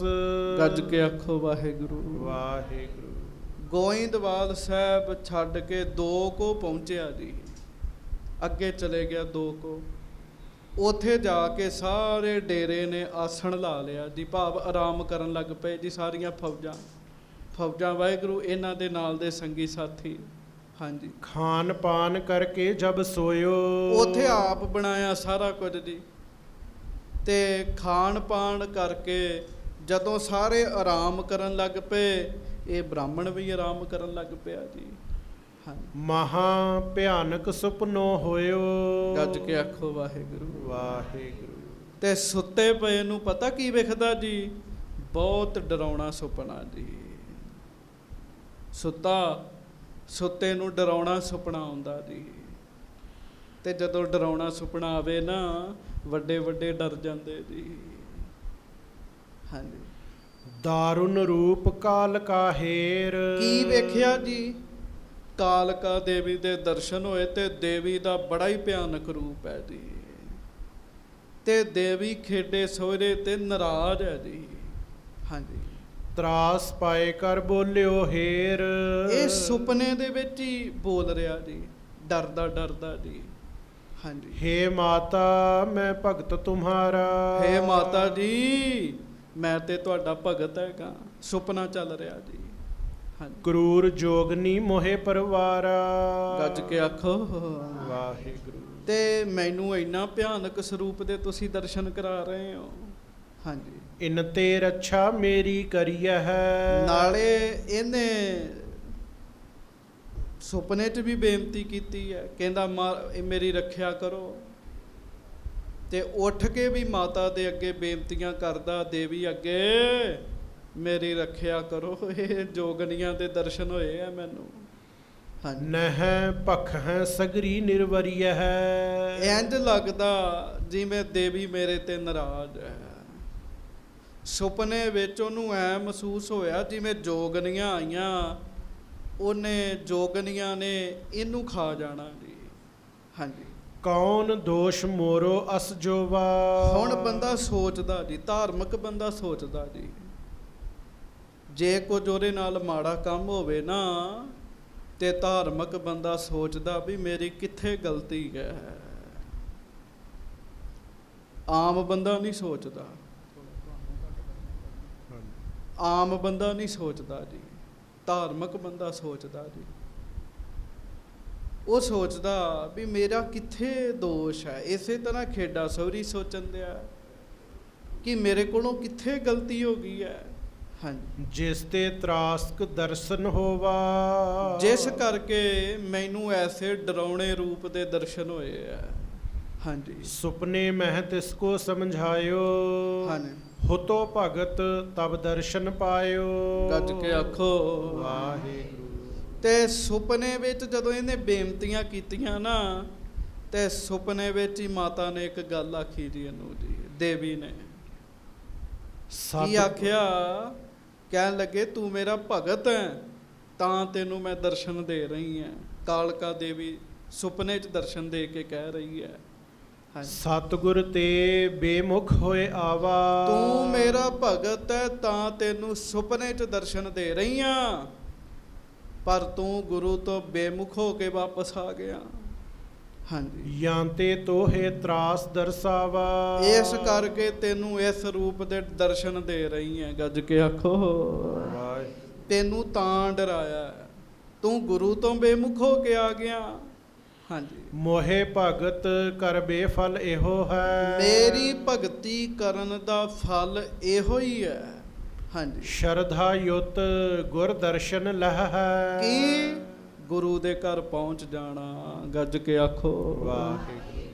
ਗੱਜ ਕੇ ਆਖੋ ਵਾਹਿਗੁਰੂ ਵਾਹਿਗੁਰੂ। ਗੋਇੰਦਵਾਲ ਸਾਹਿਬ ਛੱਡ ਕੇ 2 ਕੋ ਪਹੁੰਚਿਆ ਜੀ। ਅੱਗੇ ਚਲੇ ਗਿਆ 2 ਕੋ। ਉੱਥੇ ਜਾ ਕੇ ਸਾਰੇ ਡੇਰੇ ਨੇ ਆਸਣ ਲਾ ਲਿਆ ਜੀ। ਭਾਵ ਆਰਾਮ ਕਰਨ ਲੱਗ ਪਏ ਜੀ। ਸਾਰੀਆਂ ਫੌਜਾਂ ਵਾਹਿਗੁਰੂ ਇਹਨਾਂ ਦੇ ਨਾਲ ਦੇ ਸੰਗੀ ਸਾਥੀ। ਹਾਂਜੀ। ਖਾਨ ਪਾਨ ਕਰਕੇ ਜਬ ਸੋਇਓ, ਉੱਥੇ ਆਪ ਬਣਾਇਆ ਸਾਰਾ ਕੁਝ ਜੀ। ਤੇ ਖਾਣ ਪਾਣ ਕਰਕੇ ਜਦੋਂ ਸਾਰੇ ਆਰਾਮ ਕਰਨ ਲੱਗ ਪਏ, ਇਹ ਬ੍ਰਾਹਮਣ ਵੀ ਆਰਾਮ ਕਰਨ ਲੱਗ ਪਿਆ ਜੀ। ਹਾਂਜੀ। ਮਹਾ ਭਿਆਨਕ ਸੁਪਨੋ ਹੋਇਓ, ਗੱਜ ਕੇ ਆਖੋ ਵਾਹਿਗੁਰੂ ਵਾਹਿਗੁਰੂ। ਤੇ ਸੁੱਤੇ ਪਏ ਨੂੰ ਪਤਾ ਕੀ ਵੇਖਦਾ ਜੀ? ਬਹੁਤ ਡਰਾਉਣਾ ਸੁਪਨਾ ਜੀ। ਸੁੱਤੇ ਨੂੰ ਡਰਾਉਣਾ ਸੁਪਨਾ ਆਉਂਦਾ ਜੀ। ਤੇ ਜਦੋਂ ਡਰਾਉਣਾ ਸੁਪਨਾ ਆਵੇ ਨਾ, ਵੱਡੇ ਵੱਡੇ ਡਰ ਜਾਂਦੇ ਜੀ। ਹਾਂਜੀ। ਦਾਰੁਨ ਰੂਪ ਕਾਲਕਾ ਹੇਰ। ਕੀ ਵੇਖਿਆ ਜੀ? ਕਾਲਕਾ ਦੇਵੀ ਦੇ ਦਰਸ਼ਨ ਹੋਏ ਤੇ ਦੇਵੀ ਦਾ ਬੜਾ ਹੀ ਭਿਆਨਕ ਰੂਪ ਹੈ ਜੀ। ਤੇ ਦੇਵੀ ਖੇਡੇ ਸੋਹਰੇ ਤੇ ਨਾਰਾਜ਼ ਹੈ ਜੀ। ਹਾਂਜੀ। ਤਰਾਸ ਪਾਏ ਕਰ ਬੋਲਿਓ ਹੇਰ। ਇਹ ਸੁਪਨੇ ਦੇ ਵਿੱਚ ਹੀ ਬੋਲ ਰਿਹਾ ਜੀ, ਡਰਦਾ ਜੀ। ਹਾਂਜੀ। हे माता मैं भगत तुम्हारा। ਹੇ ਮਾਤਾ ਜੀ ਮੈਂ ਤੇ ਤੁਹਾਡਾ ਭਗਤ ਹੈਗਾ, ਸੁਪਨਾ ਚੱਲ ਰਿਹਾ ਜੀ। ਹਾਂਜੀ। क्रूर जोगनी मोहे परवारा। ਗੱਜ ਕੇ ਆਖੋ वाहिगुरु। ਤੇ ਮੈਨੂੰ ਇੰਨਾ ਭਿਆਨਕ ਸਰੂਪ ਦੇ ਤੁਸੀਂ ਦਰਸ਼ਨ ਕਰਾ ਰਹੇ ਹੋ। ਹਾਂਜੀ। इन ते रक्षा मेरी करिय है। ਨਾਲੇ ਇਹਨੇ ਸੁਪਨੇ 'ਚ ਵੀ ਬੇਨਤੀ ਕੀਤੀ ਹੈ, ਕਹਿੰਦਾ ਮੇਰੀ ਰੱਖਿਆ ਕਰੋ, ਤੇ ਉੱਠ ਕੇ ਵੀ ਮਾਤਾ ਦੇ ਅੱਗੇ ਬੇਨਤੀਆਂ ਕਰਦਾ, ਦੇਵੀ ਅੱਗੇ ਮੇਰੀ ਰੱਖਿਆ ਕਰੋ। ਇਹ ਜੋਗਨੀਆਂ ਦੇ ਦਰਸ਼ਨ ਹੋਏ ਆ ਮੈਨੂੰ। ਹਾਂਜੀ। नह पख है सगरी निर्वरिय है। ਇੰਜ ਲੱਗਦਾ ਜਿਵੇਂ ਦੇਵੀ ਮੇਰੇ ਤੇ ਨਾਰਾਜ਼ ਹੈ। ਸੁਪਨੇ ਵਿੱਚ ਉਹਨੂੰ ਐ ਮਹਿਸੂਸ ਹੋਇਆ ਜਿਵੇਂ ਜੋਗਨੀਆਂ ਆਈਆਂ, ਉਹਨੇ ਜੋਗਨੀਆਂ ਨੇ ਇਹਨੂੰ ਖਾ ਜਾਣਾ ਜੀ। ਹਾਂਜੀ। कौन दोष मोरो अस जोवा। ਹੁਣ ਬੰਦਾ ਸੋਚਦਾ ਜੀ, ਧਾਰਮਿਕ ਬੰਦਾ ਸੋਚਦਾ ਜੀ, ਜੇ ਕੁਝ ਉਹਦੇ ਨਾਲ ਮਾੜਾ ਕੰਮ ਹੋਵੇ ਨਾ, ਤੇ ਧਾਰਮਿਕ ਬੰਦਾ ਸੋਚਦਾ ਵੀ ਮੇਰੀ ਕਿੱਥੇ ਗਲਤੀ ਹੈ। ਆਮ ਬੰਦਾ ਨਹੀਂ ਸੋਚਦਾ, ਆਮ ਬੰਦਾ ਨਹੀਂ ਸੋਚਦਾ ਜੀ, ਧਾਰਮਿਕ ਬੰਦਾ ਸੋਚਦਾ ਜੀ। ਉਹ ਸੋਚਦਾ ਵੀ ਮੇਰਾ ਕਿੱਥੇ ਦੋਸ਼ ਹੈ। ਇਸੇ ਤਰ੍ਹਾਂ ਖੇਡਾ ਸਹੁਰੀ ਸੋਚਣ ਦਿਆ ਕਿ ਮੇਰੇ ਕੋਲੋਂ ਕਿੱਥੇ ਗਲਤੀ ਹੋ ਗਈ ਹੈ। ਹਾਂਜੀ। ਜਿਸ ਤੇ ਤਰਾਸਕ ਦਰਸ਼ਨ ਹੋਵਾ। ਜਿਸ ਕਰਕੇ ਮੈਨੂੰ ਐਸੇ ਡਰਾਉਣੇ ਰੂਪ ਦੇ ਦਰਸ਼ਨ ਹੋਏ ਆ। ਹਾਂਜੀ। ਸੁਪਨੇ ਮਹਿ ਤਿਸ ਕੋ ਸਮਝਾਇਓ। ਹਾਂਜੀ। ਹੁਤੋ ਭਗਤ ਤਬ ਦਰਸ਼ਨ ਪਾਇਓ। ਗੱਜ ਕੇ ਆਖੋ ਵਾਹਿਗੁਰੂ। ਤੇ ਸੁਪਨੇ ਵਿੱਚ ਜਦੋਂ ਇਹਨੇ ਬੇਨਤੀਆਂ ਕੀਤੀਆਂ ਨਾ, ਤੇ ਸੁਪਨੇ ਵਿੱਚ ਹੀ ਮਾਤਾ ਨੇ ਇੱਕ ਗੱਲ ਆਖੀ ਜੀ ਇਹਨੂੰ ਜੀ, ਦੇਵੀ ਨੇ ਕੀ ਆਖਿਆ, ਕਹਿਣ ਲੱਗੇ ਤੂੰ ਮੇਰਾ ਭਗਤ ਹੈ ਤਾਂ ਤੈਨੂੰ ਮੈਂ ਦਰਸ਼ਨ ਦੇ ਰਹੀ ਹਾਂ। ਕਾਲਕਾ ਦੇਵੀ ਸੁਪਨੇ 'ਚ ਦਰਸ਼ਨ ਦੇ ਕੇ ਕਹਿ ਰਹੀ ਹੈ। ਸਤਿਗੁਰ ਤੇ ਬੇਮੁਖ ਹੋਏ ਆਵਾ। ਤੂੰ ਮੇਰਾ ਭਗਤ ਹੈ ਤਾਂ ਤੈਨੂੰ ਸੁਪਨੇ 'ਚ ਦਰਸ਼ਨ ਦੇ ਰਹੀ ਹਾਂ, ਪਰ ਤੂੰ ਗੁਰੂ ਤੋਂ ਬੇਮੁਖ ਹੋ ਕੇ ਵਾਪਸ ਆ ਗਿਆ। ਹਾਂਜੀ। ਯਾਂਤੇ ਤੋਹੇ ਤਰਾਸ ਦਰਸਾਵਾ। ਇਸ ਕਰਕੇ ਤੈਨੂੰ ਇਸ ਰੂਪ ਦੇ ਦਰਸ਼ਨ ਦੇ ਰਹੀ ਹੈ। ਗੱਜ ਕੇ ਆਖੋ ਤੈਨੂੰ ਤਾਂ ਡਰਾਇਆ, ਤੂੰ ਗੁਰੂ ਤੋਂ ਬੇਮੁਖ ਹੋ ਕੇ ਆ ਗਿਆ। ਹਾਂਜੀ। ਮੋਹੇ ਭਗਤ ਕਰ ਬੇਫਲ ਇਹੋ ਹੈ। ਮੇਰੀ ਭਗਤੀ ਕਰਨ ਦਾ ਫਲ ਇਹੋ ਹੀ ਹੈ। ਹਾਂਜੀ। ਸ਼ਰਧਾ ਯੁਤ ਗੁਰ ਦਰਸ਼ਨ ਲਹ ਹੈ। ਕੀ ਗੁਰੂ ਦੇ ਘਰ ਪਹੁੰਚ ਜਾਣਾ। ਗੱਜ ਕੇ ਆਖੋ ਵਾਹਿਗੁਰੂ।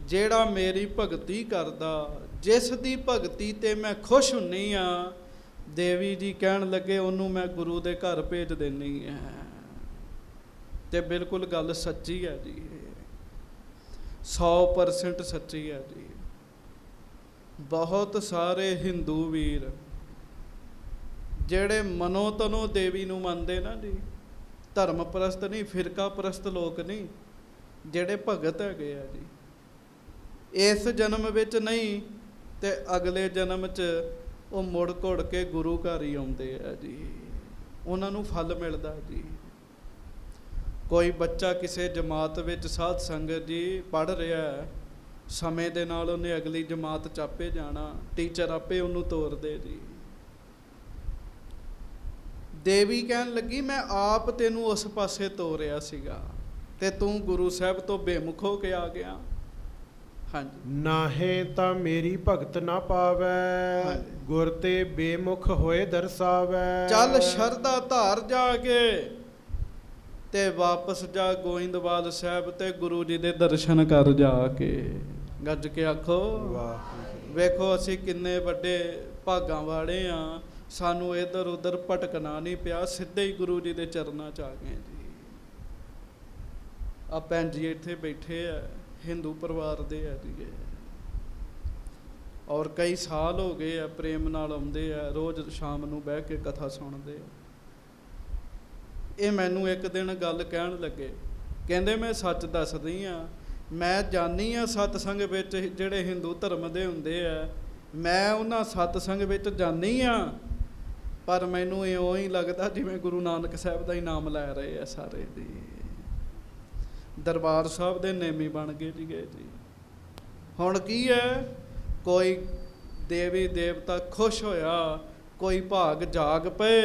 ਜਿਹੜਾ ਮੇਰੀ ਭਗਤੀ ਕਰਦਾ, ਜਿਸ ਦੀ ਭਗਤੀ ਤੇ ਮੈਂ ਖੁਸ਼ ਹੁੰਨੀ ਆ, ਦੇਵੀ ਜੀ ਕਹਿਣ ਲੱਗੇ ਉਹਨੂੰ ਮੈਂ ਗੁਰੂ ਦੇ ਘਰ ਭੇਜ ਦੇਣੀ ਹੈ। ਤੇ ਬਿਲਕੁਲ ਗੱਲ ਸੱਚੀ ਹੈ ਜੀ, 100% ਸੱਚੀ ਹੈ ਜੀ। ਬਹੁਤ ਸਾਰੇ ਹਿੰਦੂ ਵੀਰ ਜਿਹੜੇ ਮਨੋ ਤਨੋ ਦੇਵੀ ਨੂੰ ਮੰਨਦੇ ਨਾ ਜੀ, ਧਰਮ ਪ੍ਰਸਤ ਨਹੀਂ, ਫਿਰਕਾ ਪ੍ਰਸਤ ਲੋਕ ਨਹੀਂ, ਜਿਹੜੇ ਭਗਤ ਹੈਗੇ ਆ ਜੀ, ਇਸ ਜਨਮ ਵਿੱਚ ਨਹੀਂ ਤੇ ਅਗਲੇ ਜਨਮ 'ਚ ਉਹ ਮੁੜ ਘੁੜ ਕੇ ਗੁਰੂ ਘਰ ਹੀ ਆਉਂਦੇ ਆ ਜੀ। ਉਹਨਾਂ ਨੂੰ ਫਲ ਮਿਲਦਾ ਜੀ। ਕੋਈ ਬੱਚਾ ਕਿਸੇ ਜਮਾਤ ਵਿੱਚ ਸਾਧ ਸੰਗਤ ਜੀ ਪੜ੍ਹ ਰਿਹਾ ਹੈ, ਸਮੇਂ ਦੇ ਨਾਲ ਉਹਨੇ ਅਗਲੀ ਜਮਾਤ 'ਚ ਆਪੇ ਜਾਣਾ, ਟੀਚਰ ਆਪੇ ਉਹਨੂੰ ਤੋਰਦੇ ਜੀ। ਦੇਵੀ ਕਹਿਣ ਲੱਗੀ ਮੈਂ ਆਪ ਤੈਨੂੰ ਉਸ ਪਾਸੇ ਤੋਰਿਆ ਸੀਗਾ ਤੇ ਤੂੰ ਗੁਰੂ ਸਾਹਿਬ ਤੋਂ ਬੇਮੁਖ ਹੋ ਕੇ ਆ ਗਿਆ। ਹਾਂਜੀ। ਨਾਹੇ ਤਾਂ ਮੇਰੀ ਭਗਤ ਨਾ ਪਾਵੈ। ਹਾਂਜੀ। ਗੁਰ ਤੇ ਬੇਮੁਖ ਹੋਏ ਦਰਸਾਵੈ। ਚੱਲ ਸ਼ਰਧਾ ਧਾਰ ਜਾ ਕੇ ਤੇ ਵਾਪਸ ਜਾ ਗੋਇੰਦਵਾਲ ਸਾਹਿਬ ਤੇ ਗੁਰੂ ਜੀ ਦੇ ਦਰਸ਼ਨ ਕਰ ਜਾ ਕੇ। ਗੱਜ ਕੇ ਆਖੋ ਵਾਹਿਗੁਰੂ। ਵੇਖੋ ਅਸੀਂ ਕਿੰਨੇ ਵੱਡੇ ਭਾਗਾਂ ਵਾਲੇ ਆ, ਸਾਨੂੰ ਇੱਧਰ ਉੱਧਰ ਭਟਕਣਾ ਨਹੀਂ ਪਿਆ, ਸਿੱਧੇ ਹੀ ਗੁਰੂ ਜੀ ਦੇ ਚਰਨਾਂ 'ਚ ਆ ਗਏ ਜੀ। ਆ ਭੈਣ ਜੀ ਇੱਥੇ ਬੈਠੇ ਆ, ਹਿੰਦੂ ਪਰਿਵਾਰ ਦੇ ਆ ਜੀ, ਔਰ ਕਈ ਸਾਲ ਹੋ ਗਏ ਆ, ਪ੍ਰੇਮ ਨਾਲ ਆਉਂਦੇ ਆ, ਰੋਜ਼ ਸ਼ਾਮ ਨੂੰ ਬਹਿ ਕੇ ਕਥਾ ਸੁਣਦੇ ਆ। ਇਹ ਮੈਨੂੰ ਇੱਕ ਦਿਨ ਗੱਲ ਕਹਿਣ ਲੱਗੇ, ਕਹਿੰਦੇ ਮੈਂ ਸੱਚ ਦੱਸਦੀ ਆ, ਮੈਂ ਜਾਣੀ ਆ ਸਤਸੰਗ ਵਿੱਚ ਜਿਹੜੇ ਹਿੰਦੂ ਧਰਮ ਦੇ ਹੁੰਦੇ ਆ, ਮੈਂ ਉਹਨਾਂ ਸਤਸੰਗ ਵਿੱਚ ਜਾਣੀ ਆ, ਪਰ ਮੈਨੂੰ ਇਉਂ ਹੀ ਲੱਗਦਾ ਜਿਵੇਂ ਗੁਰੂ ਨਾਨਕ ਸਾਹਿਬ ਦਾ ਹੀ ਨਾਮ ਲੈ ਰਹੇ ਆ ਸਾਰੇ ਜੀ। ਦਰਬਾਰ ਸਾਹਿਬ ਦੇ ਨੇਮੀ ਬਣ ਗਏ ਸੀਗੇ ਜੀ। ਹੁਣ ਕੀ ਹੈ, ਕੋਈ ਦੇਵੀ ਦੇਵਤਾ ਖੁਸ਼ ਹੋਇਆ, ਕੋਈ ਭਾਗ ਜਾਗ ਪਏ,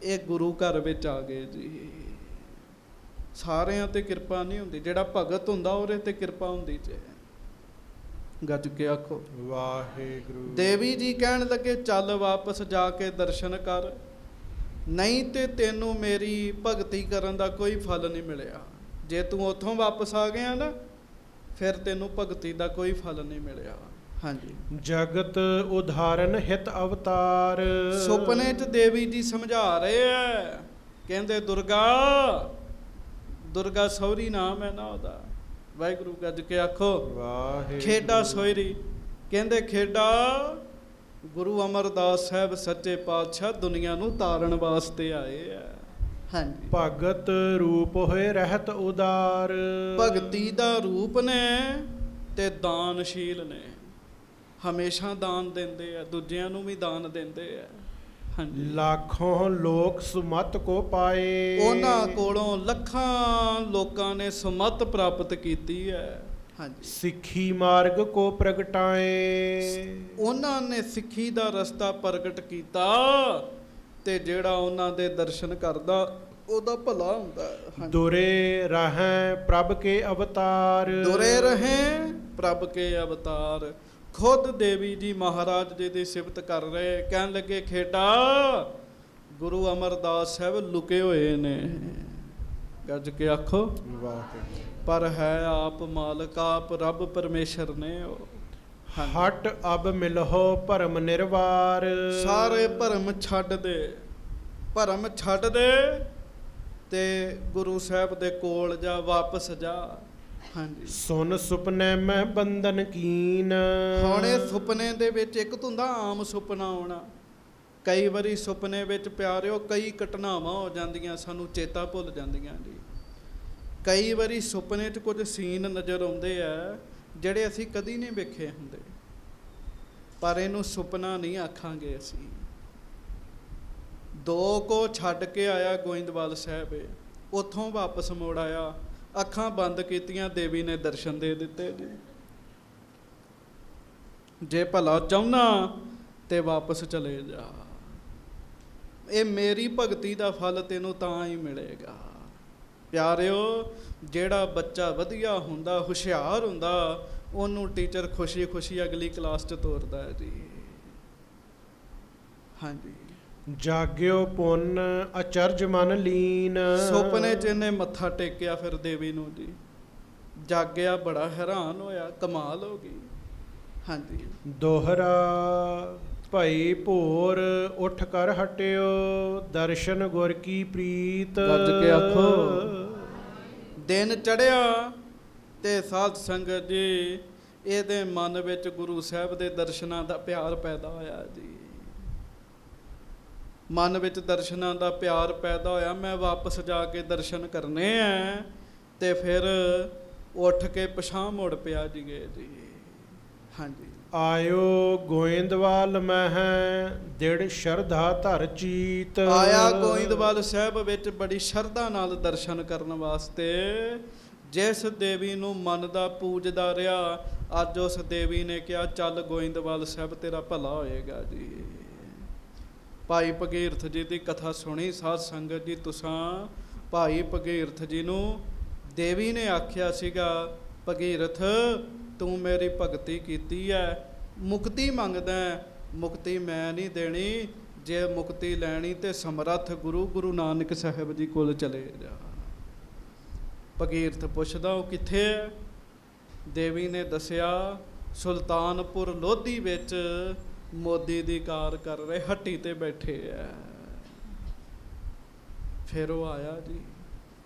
ਇਹ ਗੁਰੂ ਘਰ ਵਿੱਚ ਆ ਗਏ ਜੀ। ਸਾਰਿਆਂ ਤੇ ਕਿਰਪਾ ਨਹੀਂ ਹੁੰਦੀ, ਜਿਹੜਾ ਭਗਤ ਹੁੰਦਾ ਉਹਦੇ ਤੇ ਕਿਰਪਾ ਹੁੰਦੀ ਜੇ। ਗੱਜ ਕੇ ਆਖੋ ਵਾਹਿਗੁਰੂ। ਦੇਵੀ ਜੀ ਕਹਿਣ ਲੱਗੇ ਚੱਲ ਵਾਪਸ ਜਾ ਕੇ ਦਰਸ਼ਨ ਕਰ, ਨਹੀਂ ਤੇ ਤੈਨੂੰ ਮੇਰੀ ਭਗਤੀ ਕਰਨ ਦਾ ਕੋਈ ਫਲ ਨਹੀਂ ਮਿਲਿਆ। ਜੇ ਤੂੰ ਉੱਥੋਂ ਵਾਪਸ ਆ ਗਿਆ ਨਾ, ਫਿਰ ਤੈਨੂੰ ਭਗਤੀ ਦਾ ਕੋਈ ਫਲ ਨਹੀਂ ਮਿਲਿਆ। ਹਾਂਜੀ। ਜਗਤ ਉਧਾਰਨ ਹਿਤ ਅਵਤਾਰ। ਸੁਪਨੇ 'ਚ ਦੇਵੀ ਜੀ ਸਮਝਾ ਰਹੇ ਐ, ਕਹਿੰਦੇ ਦੁਰਗਾ, ਦੁਰਗਾ ਸਹੁਰੀ ਨਾਮ ਹੈ ਨਾ ਉਹਦਾ। ਵਾਹਿਗੁਰੂ ਗੱਜ ਕੇ ਆਖੋ ਵਾਹਿਗੁਰੂ। ਖੇਡਾ ਸੋਇਰੀ, ਕਹਿੰਦੇ ਖੇਡਾ ਗੁਰੂ ਅਮਰਦਾਸ ਸਾਹਿਬ ਸੱਚੇ ਪਾਤਸ਼ਾਹ ਦੁਨੀਆ ਨੂੰ ਤਾਰਨ ਵਾਸਤੇ ਆਏ ਆ। ਹਾਂਜੀ। ਭਗਤ ਰੂਪ ਹੋਏ ਰਹਿਤ ਉਦਾਰ। ਭਗਤੀ ਦਾ ਰੂਪ ਨੇ ਤੇ ਦਾਨਸ਼ੀਲ ਨੇ, ਹਮੇਸ਼ਾ ਦਾਨ ਦਿੰਦੇ ਆ, ਦੂਜਿਆਂ ਨੂੰ ਵੀ ਦਾਨ ਦਿੰਦੇ ਆ। ਹਾਂਜੀ। ਲੱਖੋਂ ਲੋਕ ਸੁਮਤ ਕੋ ਪਾਏ। ਉਹਨਾਂ ਕੋਲੋਂ ਲੱਖਾਂ ਲੋਕਾਂ ਨੇ ਸੁਮਤ ਪ੍ਰਾਪਤ ਕੀਤੀ ਹੈ। ਹਾਂਜੀ। ਸਿੱਖੀ ਮਾਰਗ ਕੋ ਪ੍ਰਗਟਾਏ। ਉਹਨਾਂ ਨੇ ਸਿੱਖੀ ਦਾ ਰਸਤਾ ਪ੍ਰਗਟ ਕੀਤਾ, ਤੇ ਜਿਹੜਾ ਉਹਨਾਂ ਦੇ ਦਰਸ਼ਨ ਕਰਦਾ ਉਹਦਾ ਭਲਾ ਹੁੰਦਾ ਹੈ। ਹਾਂਜੀ। ਦੁਰੇ ਰਹੈ ਪ੍ਰਭ ਕੇ ਅਵਤਾਰ। ਦੁਰੇ ਰਹੇ ਪ੍ਰਭ ਕੇ ਅਵਤਾਰ। ਖੁਦ ਦੇਵੀ ਜੀ ਮਹਾਰਾਜ ਜੀ ਦੀ ਸਿਫਤ ਕਰ ਰਹੇ, ਕਹਿਣ ਲੱਗੇ ਖੇਡਾ ਗੁਰੂ ਅਮਰਦਾਸ ਸਾਹਿਬ ਲੁਕੇ ਹੋਏ ਨੇ। ਗੱਜ ਕੇ ਆਖੋ ਵਾਹਿਗੁਰੂ। ਪਰ ਹੈ ਆਪ ਮਾਲਕ, ਆਪ ਰੱਬ ਪਰਮੇਸ਼ਰ ਨੇ ਉਹ। ਹਟ ਅਬ ਮਿਲਹੁ ਭਰਮ ਨਿਰਵਾਰ। ਸਾਰੇ ਭਰਮ ਛੱਡ ਦੇ, ਭਰਮ ਛੱਡ ਦੇ ਤੇ ਗੁਰੂ ਸਾਹਿਬ ਦੇ ਕੋਲ ਜਾ, ਵਾਪਸ ਜਾ। ਹਾਂਜੀ। ਸੁਨ ਸੁਪਨੇ ਮੈਂ ਬੰਧਨ ਕੀਨ। ਹੁਣ ਇਹ ਸੁਪਨੇ ਦੇ ਵਿੱਚ ਇੱਕ ਤਾਂ ਹੁੰਦਾ ਆਮ ਸੁਪਨਾ ਆਉਣਾ, ਕਈ ਵਾਰੀ ਸੁਪਨੇ ਵਿੱਚ ਪਿਆਰਿਓ ਕਈ ਘਟਨਾਵਾਂ ਹੋ ਜਾਂਦੀਆਂ, ਸਾਨੂੰ ਚੇਤਾ ਭੁੱਲ ਜਾਂਦੀਆਂ ਜੀ। ਕਈ ਵਾਰੀ ਸੁਪਨੇ 'ਚ ਕੁਝ ਸੀਨ ਨਜ਼ਰ ਆਉਂਦੇ ਆ ਜਿਹੜੇ ਅਸੀਂ ਕਦੀ ਨਹੀਂ ਵੇਖੇ ਹੁੰਦੇ, ਪਰ ਇਹਨੂੰ ਸੁਪਨਾ ਨਹੀਂ ਆਖਾਂਗੇ ਅਸੀਂ। 2 ਕੋ ਛੱਡ ਕੇ ਆਇਆ ਗੋਇੰਦਵਾਲ ਸਾਹਿਬ, ਉੱਥੋਂ ਵਾਪਸ ਮੁੜ ਆਇਆ, ਅੱਖਾਂ ਬੰਦ ਕੀਤੀਆਂ, ਦੇਵੀ ਨੇ ਦਰਸ਼ਨ ਦੇ ਦਿੱਤੇ ਜੀ। ਜੇ ਭਲਾ ਚਾਹੁੰਨਾ ਤੇ ਵਾਪਸ ਚਲੇ ਜਾ, ਇਹ ਮੇਰੀ ਭਗਤੀ ਦਾ ਫਲ ਤੈਨੂੰ ਤਾਂ ਹੀ ਮਿਲੇਗਾ। ਪਿਆਰਿਓ, ਜਿਹੜਾ ਬੱਚਾ ਵਧੀਆ ਹੁੰਦਾ, ਹੁਸ਼ਿਆਰ ਹੁੰਦਾ, ਉਹਨੂੰ ਟੀਚਰ ਖੁਸ਼ੀ-ਖੁਸ਼ੀ ਅਗਲੀ ਕਲਾਸ 'ਚ ਤੋਰਦਾ ਹੈ ਜੀ। ਹਾਂਜੀ। ਜਾਗਿਓ ਪੁੰਨ ਅਚਰਜ ਮਨ ਲੀਨ। ਸੁਪਨੇ 'ਚ ਇਹਨੇ ਮੱਥਾ ਟੇਕਿਆ ਫਿਰ ਦੇਵੀ ਨੂੰ ਜੀ, ਜਾਗਿਆ, ਬੜਾ ਹੈਰਾਨ ਹੋਇਆ, ਕਮਾਲ ਹੋ ਗਈ। ਹਾਂਜੀ। ਦੋਹਰਾ ਭਈ ਭੋਰ ਉੱਠ ਕਰ ਹਟਿਓ, ਦਰਸ਼ਨ ਗੁਰ ਕੀ ਪ੍ਰੀਤ। ਗੱਜ ਕੇ ਆਖੋ ਦਿਨ ਚੜਿਆ ਤੇ ਸਾਧ ਸੰਗਤ ਜੀ ਇਹਦੇ ਮਨ ਵਿੱਚ ਗੁਰੂ ਸਾਹਿਬ ਦੇ ਦਰਸ਼ਨਾਂ ਦਾ ਪਿਆਰ ਪੈਦਾ ਹੋਇਆ ਜੀ। ਮਨ ਵਿੱਚ ਦਰਸ਼ਨਾਂ ਦਾ ਪਿਆਰ ਪੈਦਾ ਹੋਇਆ, ਮੈਂ ਵਾਪਸ ਜਾ ਕੇ ਦਰਸ਼ਨ ਕਰਨੇ ਆ, ਤੇ ਫਿਰ ਉੱਠ ਕੇ ਪਿਛਾਂਹ ਮੁੜ ਪਿਆ ਜੀਗੇ ਜੀ। ਹਾਂਜੀ। ਆਇਓ ਗੋਇੰਦਵਾਲ ਮਹਿ ਦਿੜ ਸ਼ਰਧਾ ਧਰ ਚੀਤ। ਆਇਆ ਗੋਇੰਦਵਾਲ ਸਾਹਿਬ ਵਿੱਚ ਬੜੀ ਸ਼ਰਧਾ ਨਾਲ ਦਰਸ਼ਨ ਕਰਨ ਵਾਸਤੇ। ਜਿਸ ਦੇਵੀ ਨੂੰ ਮੰਨਦਾ ਪੂਜਦਾ ਰਿਹਾ, ਅੱਜ ਉਸ ਦੇਵੀ ਨੇ ਕਿਹਾ ਚੱਲ ਗੋਇੰਦਵਾਲ ਸਾਹਿਬ ਤੇਰਾ ਭਲਾ ਹੋਏਗਾ ਜੀ। ਭਾਈ ਭਗੀਰਥ ਜੀ ਦੀ ਕਥਾ ਸੁਣੀ ਸਾਧ ਸੰਗਤ ਜੀ ਤੁਸਾਂ। ਭਾਈ ਭਗੀਰਥ ਜੀ ਨੂੰ ਦੇਵੀ ਨੇ ਆਖਿਆ ਸੀਗਾ, ਭਗੀਰਥ ਤੂੰ ਮੇਰੀ ਭਗਤੀ ਕੀਤੀ ਹੈ, ਮੁਕਤੀ ਮੰਗਦਾ, ਮੁਕਤੀ ਮੈਂ ਨਹੀਂ ਦੇਣੀ, ਜੇ ਮੁਕਤੀ ਲੈਣੀ ਤੇ ਸਮਰੱਥ ਗੁਰੂ ਨਾਨਕ ਸਾਹਿਬ ਜੀ ਕੋਲ ਚਲੇ ਜਾ। ਭਗੀਰਥ ਪੁੱਛਦਾ ਉਹ ਕਿੱਥੇ ਹੈ? ਦੇਵੀ ਨੇ ਦੱਸਿਆ ਸੁਲਤਾਨਪੁਰ ਲੋਧੀ ਵਿੱਚ ਮੋਦੀ ਦੀ ਕਾਰ ਕਰ ਰਹੇ, ਹੱਟੀ ਤੇ ਬੈਠੇ ਆ। ਫਿਰ ਉਹ ਆਇਆ ਜੀ।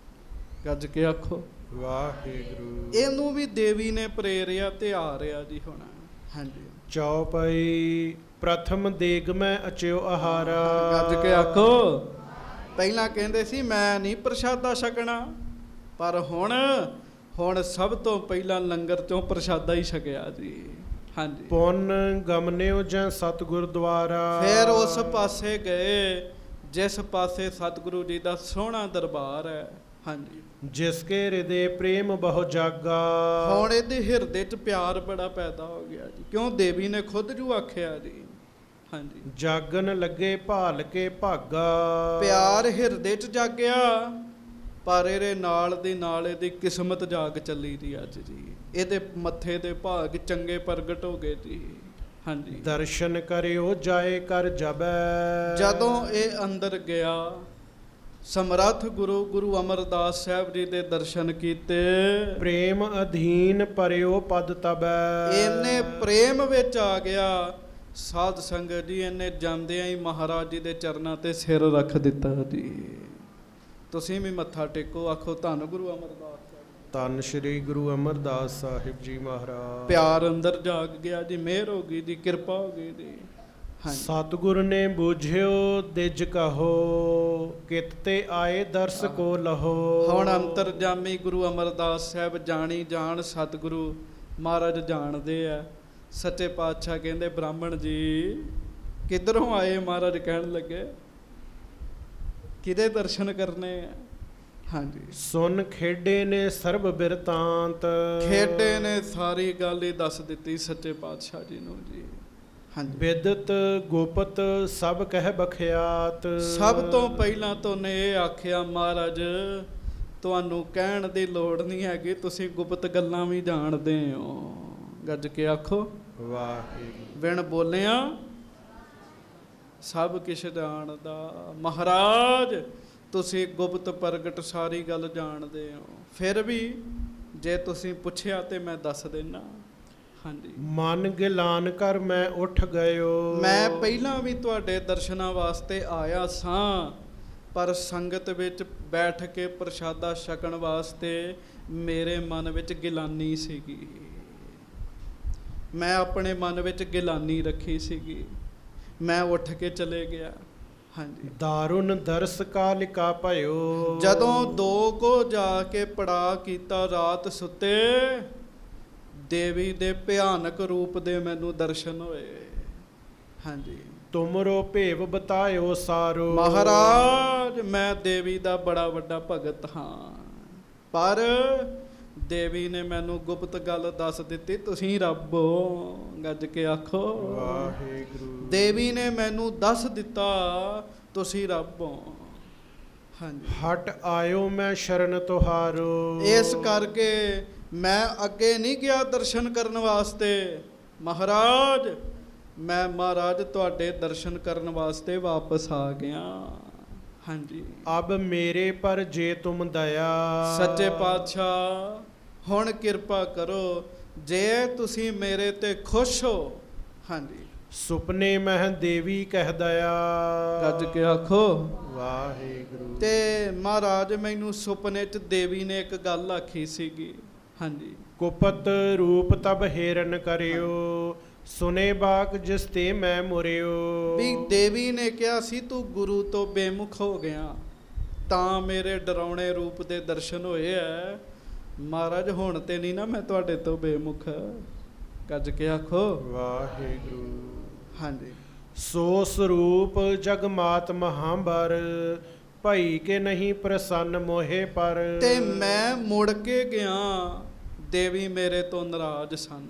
ਗੱਜ ਕੇ ਆਖੋ ਵਾਹਿਗੁਰੂ। ਇਹਨੂੰ ਵੀ ਦੇਵੀ ਨੇ ਪ੍ਰੇਰਿਆ ਤੇ ਆ ਰਿਹਾ ਜੀ ਹੁਣ। ਹਾਂਜੀ। ਚੌਪਈ ਪ੍ਰਥਮ ਦੇਗ ਮੈਂ ਅਚਿਓ ਆਹਾਰਾ। ਗੱਜ ਕੇ ਆਖੋ ਪਹਿਲਾਂ ਕਹਿੰਦੇ ਸੀ ਮੈਂ ਨਹੀਂ ਪ੍ਰਸ਼ਾਦਾ ਛਕਣਾ, ਪਰ ਹੁਣ ਸਭ ਤੋਂ ਪਹਿਲਾਂ ਲੰਗਰ ਚੋਂ ਪ੍ਰਸ਼ਾਦਾ ਹੀ ਛਕਿਆ ਜੀ। ਹਾਂਜੀ। ਪੁੰਨ ਗਮਨਿਓ ਜਾਂ ਸਤਿਗੁਰ ਦੁਆਰਾ। ਫਿਰ ਉਸ ਪਾਸੇ ਗਏ ਜਿਸ ਪਾਸੇ ਸਤਿਗੁਰੂ ਜੀ ਦਾ ਸੋਹਣਾ ਦਰਬਾਰ ਹੈ। ਹਾਂਜੀ, ਜਿਸ ਕੇ ਹਿਰਦੇ ਪ੍ਰੇਮ ਬਹੁ ਜਾਗਾ। ਹੁਣ ਇਹਦੇ ਹਿਰਦੇ 'ਚ ਪਿਆਰ ਬੜਾ ਪੈਦਾ ਹੋ ਗਿਆ ਜੀ, ਕਿਉਂ ਦੇਵੀ ਨੇ ਖੁਦ ਜੂ ਆਖਿਆ ਜੀ। ਹਾਂਜੀ, ਜਾਗਨ ਲੱਗੇ ਭਾਲ ਕੇ ਭਾਗਾ। ਪਿਆਰ ਹਿਰਦੇ 'ਚ ਜਾਗਿਆ, ਪਰ ਇਹਦੇ ਨਾਲ ਦੀ ਨਾਲ ਇਹਦੀ ਕਿਸਮਤ ਜਾਗ ਚੱਲੀ ਦੀ ਅੱਜ ਜੀ। ਇਹਦੇ ਮੱਥੇ ਦੇ ਭਾਗ ਚੰਗੇ ਪ੍ਰਗਟ ਹੋ ਗਏ ਜੀ। ਹਾਂਜੀ, ਦਰਸ਼ਨ ਕਰਿਓ ਜਾਏ ਕਰ ਜਬੈ। ਜਦੋਂ ਇਹ ਅੰਦਰ ਗਿਆ, ਸਮਰੱਥ ਗੁਰੂ ਅਮਰਦਾਸ ਸਾਹਿਬ ਜੀ ਦੇ ਦਰਸ਼ਨ ਕੀਤੇ। ਪ੍ਰੇਮ ਅਧੀਨ ਪਰਿਓ ਪਦ ਤਬੈ। ਇਹਨੇ ਪ੍ਰੇਮ ਵਿੱਚ ਆ ਗਿਆ। ਸਾਧ ਸੰਗਤ ਜੀ, ਇਹਨੇ ਜਾਂਦਿਆਂ ਹੀ ਮਹਾਰਾਜ ਜੀ ਦੇ ਚਰਨਾਂ ਤੇ ਸਿਰ ਰੱਖ ਦਿੱਤਾ ਜੀ। ਤੁਸੀਂ ਵੀ ਮੱਥਾ ਟੇਕੋ, ਆਖੋ ਧੰਨ ਗੁਰੂ ਅਮਰਦਾਸ ਸਾਹਿਬ। ਧੰਨ ਸ੍ਰੀ ਗੁਰੂ ਅਮਰਦਾਸ ਸਾਹਿਬ ਜੀ ਮਹਾਰਾਜ। ਪਿਆਰ ਅੰਦਰ ਜਾਗ ਗਿਆ ਜੀ, ਮਿਹਰ ਹੋ ਗਈ ਜੀ, ਕਿਰਪਾ ਹੋ ਗਈ ਜੀ। ਹਾਂਜੀ, ਸਤਿਗੁਰ ਨੇ ਬੂਝਿਓ ਦਿਜ ਕਹੋ, ਕਿਤ ਤੇ ਆਏ ਦਰਸ ਕੋ ਲਹੋ। ਹੁਣ ਅੰਤਰਜਾਮੀ ਗੁਰੂ ਅਮਰਦਾਸ ਸਾਹਿਬ ਜਾਣੀ ਜਾਣ ਸਤਿਗੁਰੂ ਮਹਾਰਾਜ ਜਾਣਦੇ ਆ। ਸੱਚੇ ਪਾਤਸ਼ਾਹ ਕਹਿੰਦੇ, ਬ੍ਰਾਹਮਣ ਜੀ ਕਿੱਧਰੋਂ ਆਏ? ਮਹਾਰਾਜ ਕਹਿਣ ਲੱਗੇ, ਕਿਹਦੇ ਦਰਸ਼ਨ ਕਰਨੇ ਆ? ਹਾਂਜੀ, ਸੁਨ ਖੇਡੇ ਨੇ ਸਰਬ ਬਿਰਤਾਂਤ। ਖੇਡੇ ਨੇ ਸਾਰੀ ਗੱਲ ਹੀ ਦੱਸ ਦਿੱਤੀ ਸੱਚੇ ਪਾਤਸ਼ਾਹ ਜੀ ਨੂੰ ਜੀ। ਹਾਂਜੀ, ਬਿਦਤ ਗੁਪਤ ਸਭ ਕਹਿ ਬਖਿਆਤ। ਸਭ ਤੋਂ ਪਹਿਲਾਂ ਤੋਂ ਨੇ ਇਹ ਆਖਿਆ, ਮਹਾਰਾਜ ਤੁਹਾਨੂੰ ਕਹਿਣ ਦੀ ਲੋੜ ਨਹੀਂ ਹੈਗੀ, ਤੁਸੀਂ ਗੁਪਤ ਗੱਲਾਂ ਵੀ ਜਾਣਦੇ ਹੋ। ਗੱਜ ਕੇ ਆਖੋ ਵਾਹਿਗੁਰੂ। ਬਿਨ ਬੋਲਿਆ ਸਭ ਕਿਛ ਜਾਣਦਾ। ਮਹਾਰਾਜ ਤੁਸੀਂ ਗੁਪਤ ਪ੍ਰਗਟ ਸਾਰੀ ਗੱਲ ਜਾਣਦੇ ਹੋ, ਫਿਰ ਵੀ ਜੇ ਤੁਸੀਂ ਪੁੱਛਿਆ ਤੇ ਮੈਂ ਦੱਸ ਦੇਣਾ। ਹਾਂਜੀ, ਮਨ ਗਿਲਾਨ ਕਰ ਮੈਂ ਉੱਠ ਗਇਓ। ਮੈਂ ਪਹਿਲਾਂ ਵੀ ਤੁਹਾਡੇ ਦਰਸ਼ਨਾਂ ਵਾਸਤੇ ਆਇਆ ਸਾਂ, ਪਰ ਸੰਗਤ ਵਿੱਚ ਬੈਠ ਕੇ ਪ੍ਰਸ਼ਾਦਾ ਛਕਣ ਵਾਸਤੇ ਮੇਰੇ ਮਨ ਵਿੱਚ ਗਿਲਾਨੀ ਸੀਗੀ। ਮੈਂ ਆਪਣੇ ਮਨ ਵਿੱਚ ਗਿਲਾਨੀ ਰੱਖੀ ਸੀਗੀ, ਮੈਂ ਉੱਠ ਕੇ ਚਲੇ ਗਿਆ। ਹਾਂਜੀ, ਦਾਰੁਨ ਦਰਸ ਕਾਲਿਕਾ ਭਇਓ। ਜਦੋਂ 2 ਕੋ ਜਾ ਕੇ ਪੜਾ ਕੀਤਾ, ਰਾਤ ਸੁੱਤੇ, ਦੇਵੀ ਦੇ ਭਿਆਨਕ ਰੂਪ ਦੇ ਮੈਨੂੰ ਦਰਸ਼ਨ ਹੋਏ। ਹਾਂਜੀ, ਤੁਮਰੋ ਭੇਵ ਬਤਾਇਓ ਸਾਰੋ। ਮਹਾਰਾਜ ਮੈਂ ਦੇਵੀ ਦਾ ਬੜਾ ਵੱਡਾ ਭਗਤ ਹਾਂ, ਪਰ ਦੇਵੀ ਨੇ ਮੈਨੂੰ ਗੁਪਤ ਗੱਲ ਦੱਸ ਦਿੱਤੀ, ਤੁਸੀਂ ਰੱਬ ਹੋ। ਗੱਜ ਕੇ ਆਖੋ ਵਾਹਿਗੁਰੂ। ਦੇਵੀ ਨੇ ਮੈਨੂੰ ਦੱਸ ਦਿੱਤਾ, ਤੁਸੀਂ ਰੱਬ ਹੋ। ਹਾਂਜੀ, ਹਟ ਆਇਓ ਮੈਂ ਸ਼ਰਨ ਤੁਹਾਰੋ। ਇਸ ਕਰਕੇ ਮੈਂ ਅੱਗੇ ਨਹੀਂ ਗਿਆ ਦਰਸ਼ਨ ਕਰਨ ਵਾਸਤੇ। ਮਹਾਰਾਜ ਮੈਂ ਮਹਾਰਾਜ ਤੁਹਾਡੇ ਦਰਸ਼ਨ ਕਰਨ ਵਾਸਤੇ ਵਾਪਸ ਆ ਗਿਆ। ਹਾਂਜੀ, ਅਬ ਮੇਰੇ ਪਰ ਜੇ ਤੁਮ ਦਇਆ। ਸੱਚੇ ਪਾਤਸ਼ਾਹ ਹੁਣ ਕਿਰਪਾ ਕਰੋ, ਜੇ ਤੁਸੀਂ ਮੇਰੇ ਤੇ ਖੁਸ਼ ਹੋ। ਹਾਂਜੀ, ਸੁਪਨੇ ਮਹਿ ਦੇਵੀ ਕਹਿ ਦਇਆ। ਗੱਜ ਕੇ ਆਖੋ ਵਾਹਿਗੁਰੂ। ਤੇ ਮਹਾਰਾਜ ਮੈਨੂੰ ਸੁਪਨੇ 'ਚ ਦੇਵੀ ਨੇ ਇੱਕ ਗੱਲ ਆਖੀ ਸੀਗੀ। ਹਾਂਜੀ, ਕੁਪਤ ਰੂਪ ਤਬ ਹੇਰਨ ਕਰਿਓ, ਸੁਨੇ ਬਾਕ ਜਿਸ ਤੇ ਮੈਂ ਮੁਰਿਓ। ਵੀ ਦੇਵੀ ਨੇ ਕਿਹਾ ਸੀ, ਤੂੰ ਗੁਰੂ ਤੋਂ ਬੇਮੁਖ ਹੋ ਗਿਆ ਤਾਂ ਮੇਰੇ ਡਰਾਉਣੇ ਰੂਪ ਦੇ ਦਰਸ਼ਨ ਹੋਏ ਐ। ਮਹਾਰਾਜ ਹੁਣ ਤੇ ਨਹੀਂ ਨਾ ਮੈਂ ਤੁਹਾਡੇ ਤੋਂ ਬੇਮੁਖ। ਗੱਜ ਕੇ ਆਖੋ ਵਾਹਿਗੁਰੂ। ਹਾਂਜੀ, ਸੋ ਸਰੂਪ ਜਗ ਮਾਤ ਮਹਾਂਬਰ, ਭਈ ਕੇ ਨਹੀਂ ਪ੍ਰਸੰਨ ਮੋਹਿ ਪਰ। ਤੇ ਮੈਂ ਮੁੜ ਕੇ ਗਿਆ, ਦੇਵੀ ਮੇਰੇ ਤੋਂ ਨਾਰਾਜ਼ ਸਨ।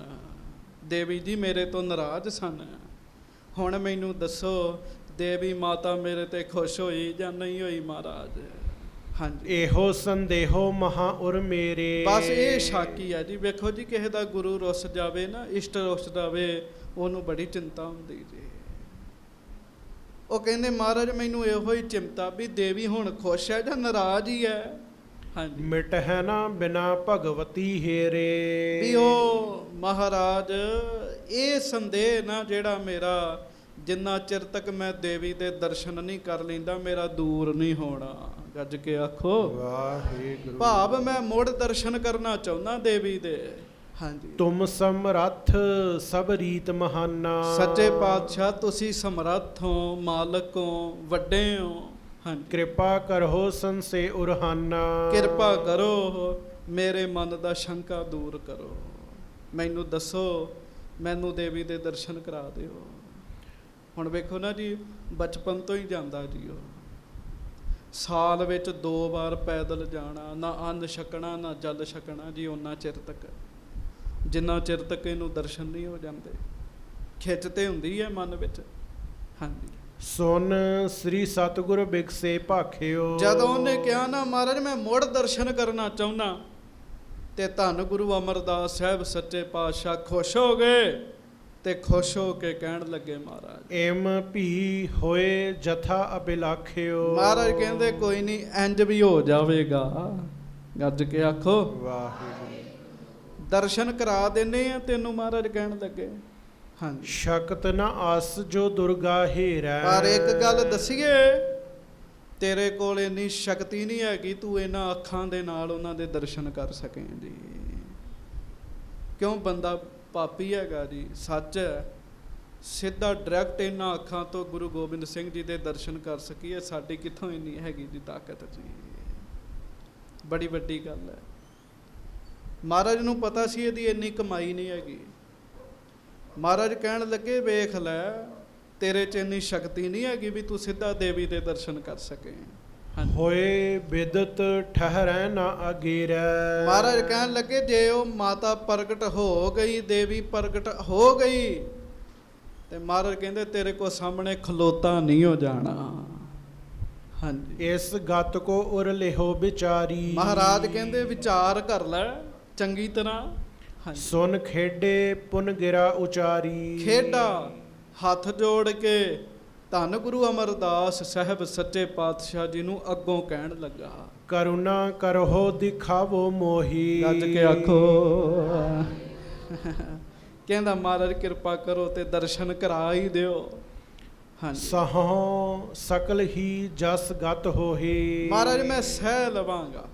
ਦੇਵੀ ਜੀ ਮੇਰੇ ਤੋਂ ਨਾਰਾਜ਼ ਸਨ। ਹੁਣ ਮੈਨੂੰ ਦੱਸੋ, ਦੇਵੀ ਮਾਤਾ ਮੇਰੇ ਤੇ ਖੁਸ਼ ਹੋਈ ਜਾਂ ਨਹੀਂ ਹੋਈ ਮਹਾਰਾਜ? ਹਾਂਜੀ, ਇਹੋ ਸੰਦੇਹੋ ਮਹਾ ਉਰ ਮੇਰੇ। ਬਸ ਇਹ ਸ਼ਾਕੀ ਹੈ ਜੀ। ਵੇਖੋ ਜੀ, ਕਿਸੇ ਦਾ ਗੁਰੂ ਰੁੱਸ ਜਾਵੇ ਨਾ, ਇਸ਼ਟ ਰੁੱਸ ਜਾਵੇ, ਉਹਨੂੰ ਬੜੀ ਚਿੰਤਾ ਹੁੰਦੀ ਜੀ। ਉਹ ਕਹਿੰਦੇ ਮਹਾਰਾਜ ਮੈਨੂੰ ਇਹੋ ਹੀ ਚਿੰਤਾ ਵੀ ਦੇਵੀ ਹੁਣ ਖੁਸ਼ ਹੈ ਜਾਂ ਨਾਰਾਜ਼ ਹੀ ਹੈ। ਹਾਂਜੀ, ਮਿਟ ਹੈ ਨਾ ਬਿਨਾ ਭਗਵਤੀ ਹੇਰੇ। ਵੀ ਉਹ ਮਹਾਰਾਜ ਇਹ ਸੰਦੇਹ ਨਾ ਜਿਹੜਾ ਮੇਰਾ, ਜਿੰਨਾ ਚਿਰ ਤੱਕ ਮੈਂ ਦੇਵੀ ਦੇ ਦਰਸ਼ਨ ਨਹੀਂ ਕਰ ਲੈਂਦਾ, ਮੇਰਾ ਦੂਰ ਨਹੀਂ ਹੋਣਾ। ਗੱਜ ਕੇ ਆਖੋ ਵਾਹਿਗੁਰੂ। ਭਾਵ ਮੈਂ ਮੁੜ ਦਰਸ਼ਨ ਕਰਨਾ ਚਾਹੁੰਦਾ ਦੇਵੀ ਦੇ। ਹਾਂਜੀ, ਤੁਮ ਸਮਰੱਥ ਸਭ ਰੀਤ ਮਹਾਨਾ। ਸੱਚੇ ਪਾਤਸ਼ਾਹ ਤੁਸੀਂ ਸਮਰੱਥ ਹੋ, ਮਾਲਕ ਹੋ, ਵੱਡੇ ਹੋ। ਹਾਂਜੀ, ਕਿਰਪਾ ਕਰੋ ਸੰਸੇ ਉਰਹਾਨਾ। ਕਿਰਪਾ ਕਰੋ, ਮੇਰੇ ਮਨ ਦਾ ਸ਼ੰਕਾ ਦੂਰ ਕਰੋ। ਮੈਨੂੰ ਦੱਸੋ, ਮੈਨੂੰ ਦੇਵੀ ਦੇ ਦਰਸ਼ਨ ਕਰਾ ਦਿਓ। ਹੁਣ ਵੇਖੋ ਨਾ ਜੀ, ਬਚਪਨ ਤੋਂ ਹੀ ਜਾਂਦਾ ਜੀ ਉਹ। ਸਾਲ ਵਿੱਚ 2 ਵਾਰ ਪੈਦਲ ਜਾਣਾ, ਨਾ ਅੰਨ ਛਕਣਾ ਨਾ ਜਲ ਛਕਣਾ ਜੀ, ਉਹਨਾਂ ਚਿਰ ਤੱਕ, ਜਿੰਨਾ ਚਿਰ ਤੱਕ ਇਹਨੂੰ ਦਰਸ਼ਨ ਨਹੀਂ ਹੋ ਜਾਂਦੇ। ਖਿੱਚ ਤੇ ਹੁੰਦੀ ਹੈ ਮਨ ਵਿੱਚ। ਹਾਂਜੀ। ਸੁਨ ਸ੍ਰੀ ਸਤਿਗੁਰ ਬਿਕਸੇ ਭਾਖਿਓ। ਜਦੋਂ ਉਹਨੇ ਕਿਹਾ ਨਾ ਮਹਾਰਾਜ ਮੈਂ ਮੁੜ ਦਰਸ਼ਨ ਕਰਨਾ ਚਾਹੁੰਦਾ, ਤੇ ਧੰਨ ਗੁਰੂ ਅਮਰਦਾਸ ਸਾਹਿਬ ਸੱਚੇ ਪਾਤਸ਼ਾਹ ਖੁਸ਼ ਹੋ ਗਏ ਤੇ ਖੁਸ਼ ਹੋ ਕੇ ਕਹਿਣ ਲੱਗੇ ਮਹਾਰਾਜ ਏਮ ਭੀ ਹੋਏ ਜਥਾ ਅਬਿਲਾਖਿਓ। ਮਹਾਰਾਜ ਕਹਿੰਦੇ ਕੋਈ ਨਹੀਂ, ਇੰਜ ਵੀ ਹੋ ਜਾਵੇਗਾ। ਗੱਜ ਕੇ ਆਖੋ ਵਾਹਿਗੁਰੂ। ਦਰਸ਼ਨ ਕਰਾ ਦਿੰਨੇ ਆ ਤੈਨੂੰ, ਮਹਾਰਾਜ ਕਹਿਣ ਲੱਗੇ। ਹਾਂਜੀ। ਸ਼ਕਤ ਨ ਆਸ ਜੋ ਦੁਰਗਾ ਹੀਰੈ। ਪਰ ਇੱਕ ਗੱਲ ਦੱਸੀਏ, ਤੇਰੇ ਕੋਲ ਇੰਨੀ ਸ਼ਕਤੀ ਨਹੀਂ ਹੈਗੀ ਤੂੰ ਇਹਨਾਂ ਅੱਖਾਂ ਦੇ ਨਾਲ ਉਹਨਾਂ ਦੇ ਦਰਸ਼ਨ ਕਰ ਸਕੇ ਜੀ। ਕਿਉਂ? ਬੰਦਾ ਪਾਪੀ ਹੈਗਾ ਜੀ, ਸੱਚ ਹੈ। ਸਿੱਧਾ ਡਾਇਰੈਕਟ ਇਹਨਾਂ ਅੱਖਾਂ ਤੋਂ ਗੁਰੂ ਗੋਬਿੰਦ ਸਿੰਘ ਜੀ ਦੇ ਦਰਸ਼ਨ ਕਰ ਸਕੀਏ, ਸਾਡੀ ਕਿੱਥੋਂ ਇੰਨੀ ਹੈਗੀ ਜੀ ਤਾਕਤ ਜੀ। ਬੜੀ ਵੱਡੀ ਗੱਲ ਹੈ। ਮਹਾਰਾਜ ਨੂੰ ਪਤਾ ਸੀ ਇਹਦੀ ਇੰਨੀ ਕਮਾਈ ਨਹੀਂ ਹੈਗੀ। ਮਹਾਰਾਜ ਕਹਿਣ ਲੱਗੇ ਵੇਖ ਲੈ, ਤੇਰੇ 'ਚ ਇੰਨੀ ਸ਼ਕਤੀ ਨਹੀਂ ਹੈਗੀ ਵੀ ਤੂੰ ਸਿੱਧਾ ਦੇਵੀ ਦੇ ਦਰਸ਼ਨ ਕਰ ਸਕੇ। ਹੋਏ ਬਿਦਤ ਠਹਿਰੈ ਨਾ ਅਗੀਰੈ। ਮਹਾਰਾਜ ਕਹਿਣ ਲੱਗੇ ਜੇ ਉਹ ਮਾਤਾ ਪ੍ਰਗਟ ਹੋ ਗਈ, ਦੇਵੀ ਪ੍ਰਗਟ ਹੋ ਗਈ, ਤੇ ਮਹਾਰਾਜ ਕਹਿੰਦੇ ਤੇਰੇ ਕੋ ਸਾਹਮਣੇ ਖਲੋਤਾ ਨਹੀਂ ਹੋ ਜਾਣਾ। ਹਾਂਜੀ। ਇਸ ਗੱਤ ਕੋ ਉਰ ਲਿਹੋ ਵਿਚਾਰੀ। ਮਹਾਰਾਜ ਕਹਿੰਦੇ ਵਿਚਾਰ ਕਰ ਲੈ ਚੰਗੀ ਤਰ੍ਹਾਂ। ਹਾਂਜੀ। ਸੁਨ ਖੇਡੇ ਪੁਨ ਗਿਰਾ ਉਚਾਰੀ। ਖੇਡਾ ਹੱਥ ਜੋੜ ਕੇ ਧੰਨ ਗੁਰੂ ਅਮਰਦਾਸ ਸਾਹਿਬ ਸੱਚੇ ਪਾਤਸ਼ਾਹ ਜੀ ਨੂੰ ਅੱਗੋਂ ਕਹਿਣ ਲੱਗਾ ਕਰੁਣਾ ਕਰੋ ਦਿਖਾਵੋ ਮੋਹੀ। ਗੱਜ ਕੇ ਆਖੋ। ਕਹਿੰਦਾ ਮਹਾਰਾਜ ਕਿਰਪਾ ਕਰੋ ਤੇ ਦਰਸ਼ਨ ਕਰਾ ਹੀ ਦਿਓ। ਹਾਂਜੀ। ਸਹੋਂ ਸਕਲ ਹੀ ਜਸ ਗਤ ਹੋਹੀ। ਮਹਾਰਾਜ ਮੈਂ ਸਹਿ ਲਵਾਂਗਾ।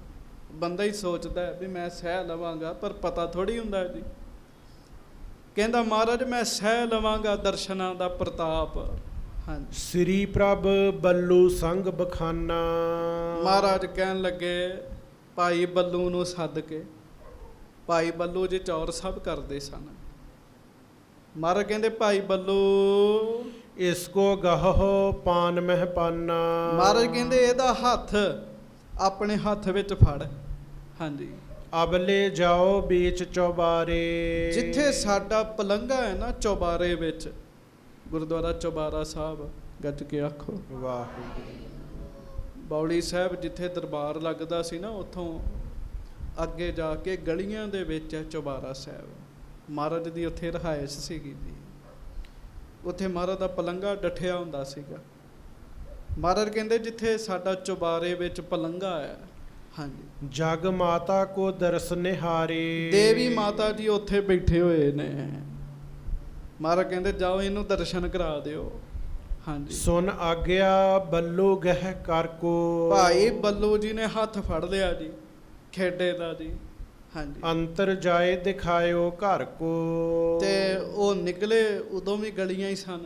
ਬੰਦਾ ਹੀ ਸੋਚਦਾ ਹੈ ਵੀ ਮੈਂ ਸਹਿ ਲਵਾਂਗਾ, ਪਰ ਪਤਾ ਥੋੜੀ ਹੁੰਦਾ ਜੀ। ਕਹਿੰਦਾ ਮਹਾਰਾਜ ਮੈਂ ਸਹਿ ਲਵਾਂਗਾ ਦਰਸ਼ਨਾਂ ਦਾ ਪ੍ਰਤਾਪ। ਹਾਂਜੀ। ਸ੍ਰੀ ਪ੍ਰਭ ਬੱਲੂ ਸੰਗ ਬਖਾਨਾ। ਮਹਾਰਾਜ ਕਹਿਣ ਲੱਗੇ ਭਾਈ ਬੱਲੂ ਨੂੰ ਸੱਦ ਕੇ। ਭਾਈ ਬੱਲੂ ਜੀ ਚੌਰ ਸਭ ਕਰਦੇ ਸਨ। ਮਹਾਰਾਜ ਕਹਿੰਦੇ ਭਾਈ ਬੱਲੂ ਇਸ ਕੋ ਗਹੋ ਪਾਨ ਮਹਿ ਪਾਨਾ। ਮਹਾਰਾਜ ਕਹਿੰਦੇ ਇਹਦਾ ਹੱਥ ਆਪਣੇ ਹੱਥ ਵਿੱਚ ਫੜ। ਹਾਂਜੀ। ਅਬਲੇ ਜਾਓ ਬੀਚ ਚੌਬਾਰੇ। ਜਿੱਥੇ ਸਾਡਾ ਪਲੰਘਾ ਹੈ ਨਾ ਚੌਬਾਰੇ ਵਿੱਚ, ਗੁਰਦੁਆਰਾ ਚੌਬਾਰਾ ਸਾਹਿਬ, ਗੱਜ ਕੇ ਆਖੋ ਵਾਹਿਗੁਰੂ। ਬੌਲੀ ਸਾਹਿਬ ਜਿੱਥੇ ਦਰਬਾਰ ਲੱਗਦਾ ਸੀ ਨਾ, ਉੱਥੋਂ ਅੱਗੇ ਜਾ ਕੇ ਗਲੀਆਂ ਦੇ ਵਿੱਚ ਹੈ ਚੌਬਾਰਾ ਸਾਹਿਬ। ਮਹਾਰਾਜ ਦੀ ਉੱਥੇ ਰਿਹਾਇਸ਼ ਸੀਗੀ ਜੀ। ਉੱਥੇ ਮਹਾਰਾਜ ਦਾ ਪਲੰਘਾ ਡੱਠਿਆ ਹੁੰਦਾ ਸੀਗਾ। ਮਹਾਰਾਜ ਕਹਿੰਦੇ ਜਿੱਥੇ ਸਾਡਾ ਚੌਬਾਰੇ ਵਿੱਚ ਪਲੰਘਾ ਹੈ। ਹਾਂਜੀ। ਜਗ ਮਾਤਾ ਕੋ ਦਰਸ ਨਿਹਾਰੇ। ਦੇਵੀ ਮਾਤਾ ਜੀ ਉੱਥੇ ਬੈਠੇ ਹੋਏ ਨੇ। ਮਹਾਰਾਜ ਕਹਿੰਦੇ ਜਾਓ ਇਹਨੂੰ ਦਰਸ਼ਨ ਕਰਾ ਦਿਓ। ਹਾਂਜੀ। ਸੁਨ ਆਗਿਆ ਬੱਲੂ ਗਹਿ ਕਰ ਕੋ। ਭਾਈ ਬੱਲੂ ਜੀ ਨੇ ਹੱਥ ਫੜ ਲਿਆ ਜੀ ਖੇਡੇ ਦਾ ਜੀ। ਹਾਂਜੀ। ਅੰਤਰ ਜਾਏ ਦਿਖਾਇਓ ਘਰ ਕੋ। ਤੇ ਉਹ ਨਿਕਲੇ, ਉਦੋਂ ਵੀ ਗਲੀਆਂ ਹੀ ਸਨ।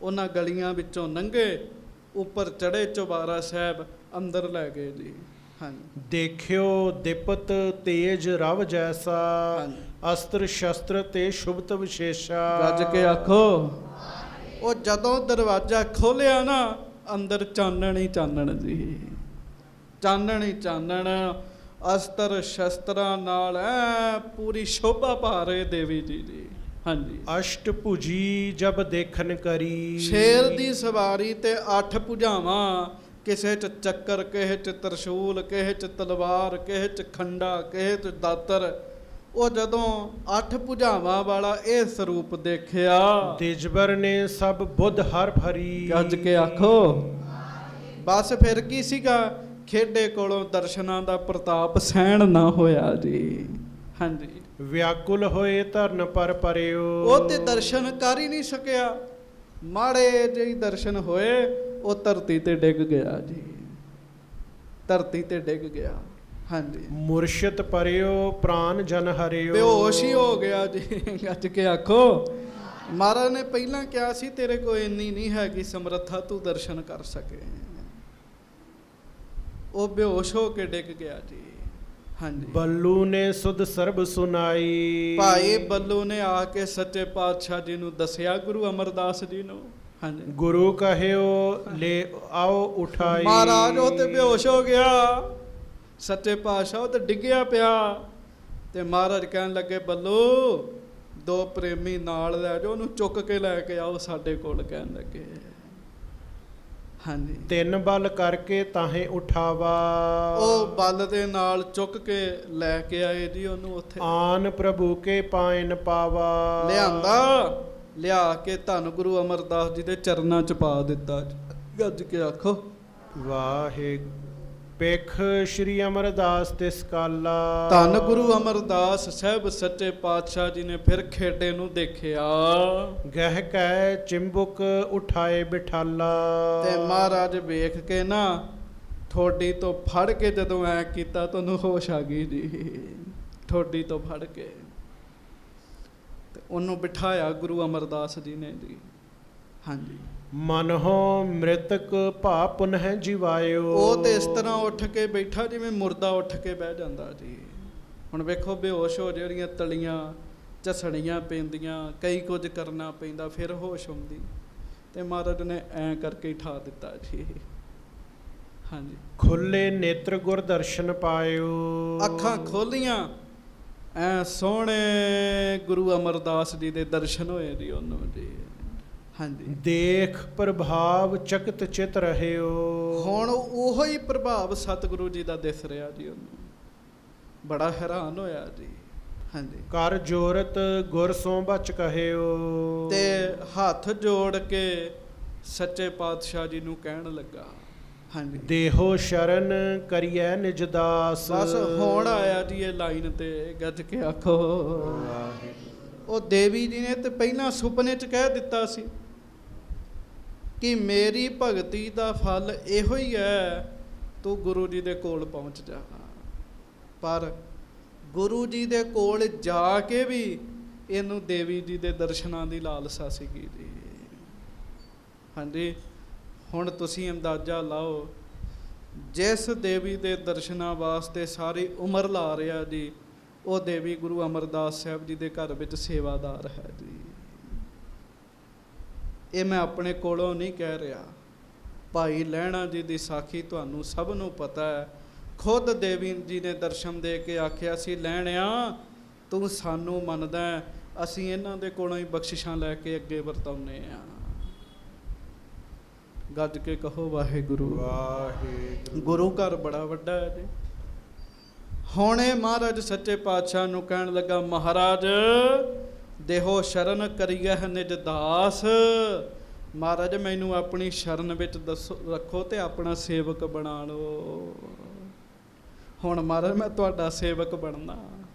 ਉਹਨਾਂ ਗਲੀਆਂ ਵਿੱਚੋਂ ਲੰਘੇ, ਉੱਪਰ ਚੜੇ ਚੌਬਾਰਾ ਸਾਹਿਬ, ਅੰਦਰ ਲੈ ਗਏ ਜੀ। ਹਾਂਜੀ। ਦੇਖਿਓ ਦਿਪਤ ਤੇਜ ਰਵ ਜੈਸਾ। ਅਸਤਰ ਸ਼ਸਤਰ ਤੇ ਸ਼ੁਭਤ ਵਿਸ਼ੇਸ਼ਾ। ਗੱਜ ਕੇ ਆਖੋ। ਉਹ ਜਦੋਂ ਦਰਵਾਜ਼ਾ ਖੋਲਿਆ ਨਾ, ਅੰਦਰ ਚਾਨਣ ਹੀ ਚਾਨਣ ਜੀ। ਚਾਨਣ ਹੀ ਚਾਨਣ। ਅਸਤਰ ਸ਼ਸਤਰਾਂ ਨਾਲ ਪੂਰੀ ਸ਼ੋਭਾ ਪਾ ਰਹੇ ਦੇਵੀ ਜੀ ਦੀ। ਹਾਂਜੀ। ਅਸ਼ਟ ਭੁਜੀ ਜਬ ਦੇਖਨ ਕਰੀ। ਸ਼ੇਰ ਦੀ ਸਵਾਰੀ ਤੇ 8 ਭੁਜਾਵਾਂ, ਕਿਸੇ 'ਚ ਚੱਕਰ, ਕਿਸੇ 'ਚ ਤਰਸ਼ੂਲ, ਕਿਸੇ 'ਚ ਤਲਵਾਰ, ਕਿਸੇ 'ਚ ਖੰਡਾ, ਕਿਸੇ 'ਚ ਦਾਤਰ। ਉਹ ਜਦੋਂ 8 ਭੁਜਾਵਾਂ ਵਾਲਾ ਇਹ ਸਰੂਪ ਦੇਖਿਆ, ਤੇਜਬਰ ਨੇ ਸਭ ਬੁੱਧ ਹਰ ਭਰੀ। ਗੱਜ ਕੇ ਆਖੋ। ਬਸ ਫਿਰ ਕੀ ਸੀਗਾ, ਖੇਡੇ ਕੋਲੋਂ ਦਰਸ਼ਨਾਂ ਦਾ ਪ੍ਰਤਾਪ ਸਹਿਣ ਨਾ ਹੋਇਆ ਜੀ। ਹਾਂਜੀ। ਵਿਆਕੁਲ ਹੋਏ ਧਰਨ ਪਰ ਪਰਿਓ। ਉਹ ਤੇ ਦਰਸ਼ਨ ਕਰ ਹੀ ਨਹੀਂ ਸਕਿਆ। ਮਾੜੇ ਜਿਹੇ ਦਰਸ਼ਨ ਹੋਏ, ਉਹ ਧਰਤੀ ਤੇ ਡਿੱਗ ਗਿਆ ਜੀ। ਧਰਤੀ ਤੇ ਡਿੱਗ ਗਿਆ। ਹਾਂਜੀ। ਮੁਰਸ਼ਿਦ ਪਰਿਓ ਪ੍ਰਾਨ ਜਨ ਹਰਿਓ। ਬੇਹੋਸ਼ ਹੀ ਹੋ ਗਿਆ ਜੀ। ਗੱਜ ਕੇ ਆਖੋ। ਮਹਾਰਾਜ ਨੇ ਪਹਿਲਾਂ ਕਿਹਾ ਸੀ ਤੇਰੇ ਕੋਲ ਇੰਨੀ ਨਹੀਂ ਹੈਗੀ ਸਮਰੱਥਾ ਤੂੰ ਦਰਸ਼ਨ ਕਰ ਸਕੇ। ਉਹ ਬੇਹੋਸ਼ ਹੋ ਕੇ ਡਿੱਗ ਗਿਆ ਜੀ। ਹਾਂਜੀ। ਬੱਲੂ ਨੇ ਸੁਧ ਸਰਬ ਸੁਨਾਈ। ਭਾਈ ਬੱਲੂ ਨੇ ਆ ਕੇ ਸੱਚੇ ਪਾਤਸ਼ਾਹ ਜੀ ਨੂੰ ਦੱਸਿਆ, ਗੁਰੂ ਅਮਰਦਾਸ ਜੀ ਨੂੰ। ਹਾਂਜੀ ਗੁਰੂ ਕਹਿਓ ਲੈ ਆਓ ਉਠਾਈ। ਮਹਾਰਾਜ ਉਹ ਤੇ ਬੇਹੋਸ਼ ਹੋ ਗਿਆ, ਸੱਚੇ ਪਾਤਸ਼ਾਹ ਉਹ ਤੇ ਡਿੱਗਿਆ ਪਿਆ, ਤੇ ਮਹਾਰਾਜ ਕਹਿਣ ਲੱਗੇ ਬੱਲੂ 2 ਪ੍ਰੇਮੀ ਨਾਲ ਲੈ ਜਾਓ, ਉਹਨੂੰ ਚੁੱਕ ਕੇ ਲੈ ਕੇ ਆਓ ਸਾਡੇ ਕੋਲ। ਕਹਿਣ ਲੱਗੇ ਹਾਂਜੀ 3 ਬਲ ਕਰਕੇ ਤਾਹੇ ਉਠਾਵਾ। ਉਹ ਬਲ ਦੇ ਨਾਲ ਚੁੱਕ ਕੇ ਲੈ ਕੇ ਆਏ ਜੀ ਉਹਨੂੰ ਉੱਥੇ। ਆਨ ਪ੍ਰਭੂ ਕੇ ਪਾਇਨ ਪਾਵਾ। ਲਿਆਂਦਾ, ਲਿਆ ਕੇ ਧੰਨ ਗੁਰੂ ਅਮਰਦਾਸ ਜੀ ਦੇ ਚਰਨਾਂ 'ਚ ਪਾ ਦਿੱਤਾ। ਗੱਜ ਕੇ ਆਖੋ ਵਾਹਿ ਪਿਖ ਸ਼੍ਰੀ ਅਮਰਦਾਸ ਤਿਸ ਕਾਲਾ। ਧੰਨ ਗੁਰੂ ਅਮਰਦਾਸ ਸਾਹਿਬ ਸੱਚੇ ਪਾਤਸ਼ਾਹ ਜੀ ਨੇ ਫਿਰ ਖੇਡੇ ਨੂੰ ਦੇਖਿਆ, ਗਹਿ ਕੈ ਚਿੰਬੁਕ ਉਠਾਏ ਬਿਠਾਲਾ। ਤੇ ਮਹਾਰਾਜ ਵੇਖ ਕੇ ਨਾ ਠੋਡੀ ਤੋਂ ਫੜ ਕੇ ਜਦੋਂ ਐ ਕੀਤਾ ਤੁਹਾਨੂੰ ਹੋਸ਼ ਆ ਗਈ ਜੀ। ਠੋਡੀ ਤੋਂ ਫੜ ਕੇ ਤੇ ਉਹਨੂੰ ਬਿਠਾਇਆ ਗੁਰੂ ਅਮਰਦਾਸ ਜੀ ਨੇ ਜੀ। ਹਾਂਜੀ ਮਨਹੁ ਮ੍ਰਿਤਕ ਭਾ ਪੁਨਹ ਜਿਵਾਇਓ। ਉਹ ਤੇ ਇਸ ਤਰ੍ਹਾਂ ਉੱਠ ਕੇ ਬੈਠਾ ਜਿਵੇਂ ਮੁਰਦਾ ਉੱਠ ਕੇ ਬਹਿ ਜਾਂਦਾ ਜੀ। ਹੁਣ ਵੇਖੋ ਬੇਹੋਸ਼ ਹੋ ਜਿਹੜੀਆਂ ਤਲੀਆਂ ਝਸੜੀਆਂ ਪੈਂਦੀਆਂ, ਕਈ ਕੁਝ ਕਰਨਾ ਪੈਂਦਾ, ਫਿਰ ਹੋਸ਼ ਆਉਂਦੀ, ਤੇ ਮਹਾਰਾਜ ਨੇ ਐਂ ਕਰਕੇ ਹੀ ਠਾ ਦਿੱਤਾ ਜੀ। ਹਾਂਜੀ ਖੁੱਲੇ ਨੇਤਰ ਗੁਰ ਦਰਸ਼ਨ ਪਾਇਓ। ਅੱਖਾਂ ਖੋਲੀਆਂ, ਐ ਸੋਹਣੇ ਗੁਰੂ ਅਮਰਦਾਸ ਜੀ ਦੇ ਦਰਸ਼ਨ ਹੋਏ ਜੀ ਉਹਨੂੰ ਜੀ। ਹਾਂਜੀ ਦੇਖ ਪ੍ਰਭਾਵ ਚਕਤ ਚਿਤ ਰਹਿਓ। ਹੁਣ ਉਹੋ ਹੀ ਪ੍ਰਭਾਵ ਸਤਿਗੁਰੂ ਜੀ ਦਾ ਦਿਸ ਰਿਹਾ ਜੀ ਉਹਨੂੰ। ਬੜਾ ਹੈਰਾਨ ਹੋਇਆ ਜੀ। ਹਾਂਜੀ ਕਰ ਜੋਰਤ ਗੁਰ ਸੋ ਬਚ ਕਹਿਓ। ਤੇ ਹੱਥ ਜੋੜ ਕੇ ਸੱਚੇ ਪਾਤਸ਼ਾਹ ਜੀ ਨੂੰ ਕਹਿਣ ਲੱਗਾ ਹਾਂਜੀ ਦੇਹੋ ਸ਼ਰਨ ਕਰੀਐ ਨਿਜ ਦਾਸ। ਬਸ ਹੁਣ ਆਇਆ ਜੀ ਇਹ ਲਾਈਨ ਤੇ, ਗੱਜ ਕੇ ਆਖੋ। ਉਹ ਦੇਵੀ ਜੀ ਨੇ ਤੇ ਪਹਿਲਾਂ ਸੁਪਨੇ 'ਚ ਕਹਿ ਦਿੱਤਾ ਸੀ ਕਿ ਮੇਰੀ ਭਗਤੀ ਦਾ ਫਲ ਇਹੋ ਹੀ ਹੈ, ਤੂੰ ਗੁਰੂ ਜੀ ਦੇ ਕੋਲ ਪਹੁੰਚ ਜਾ। ਪਰ ਗੁਰੂ ਜੀ ਦੇ ਕੋਲ ਜਾ ਕੇ ਵੀ ਇਹਨੂੰ ਦੇਵੀ ਜੀ ਦੇ ਦਰਸ਼ਨਾਂ ਦੀ ਲਾਲਸਾ ਸੀਗੀ ਜੀ। ਹਾਂਜੀ ਹੁਣ ਤੁਸੀਂ ਅੰਦਾਜ਼ਾ ਲਾਓ, ਜਿਸ ਦੇਵੀ ਦੇ ਦਰਸ਼ਨਾਂ ਵਾਸਤੇ ਸਾਰੀ ਉਮਰ ਲਾ ਰਿਹਾ ਜੀ, ਉਹ ਦੇਵੀ ਗੁਰੂ ਅਮਰਦਾਸ ਸਾਹਿਬ ਜੀ ਦੇ ਘਰ ਵਿੱਚ ਸੇਵਾਦਾਰ ਹੈ ਜੀ। ਇਹ ਮੈਂ ਆਪਣੇ ਕੋਲੋਂ ਨਹੀਂ ਕਹਿ ਰਿਹਾ, ਭਾਈ ਲਹਿਣਾ ਜੀ ਦੀ ਸਾਖੀ ਤੁਹਾਨੂੰ ਸਭ ਨੂੰ ਪਤਾ ਹੈ। ਖੁਦ ਦੇਵੀ ਜੀ ਨੇ ਦਰਸ਼ਨ ਦੇ ਕੇ ਆਖਿਆ ਸੀ, ਲਹਿਣਿਆ ਤੂੰ ਸਾਨੂੰ ਮੰਨਦਾ, ਅਸੀਂ ਇਹਨਾਂ ਦੇ ਕੋਲੋਂ ਹੀ ਬਖਸ਼ਿਸ਼ਾਂ ਲੈ ਕੇ ਅੱਗੇ ਵਰਤਾਉਂਦੇ ਹਾਂ। ਗੱਜ ਕੇ ਕਹੋ ਵਾਹਿਗੁਰੂ। ਵਾਹਿਗੁਰੂ। ਗੁਰੂ ਘਰ ਬੜਾ ਵੱਡਾ ਹੈ ਜੀ। ਹੁਣ ਇਹ ਮਹਾਰਾਜ ਸੱਚੇ ਪਾਤਸ਼ਾਹ ਨੂੰ ਕਹਿਣ ਲੱਗਾ, ਮਹਾਰਾਜ ਦੇਹੋ ਸ਼ਰਨ ਕਰੀਐ ਨਿਜ ਦਾਸ। ਮਹਾਰਾਜ ਮੈਨੂੰ ਆਪਣੀ ਸ਼ਰਨ ਵਿੱਚ ਦੱਸੋ ਰੱਖੋ ਤੇ ਆਪਣਾ ਸੇਵਕ ਬਣਾ ਲਓ। ਹੁਣ ਮਹਾਰਾਜ ਮੈਂ ਤੁਹਾਡਾ ਸੇਵਕ ਬਣਨਾ।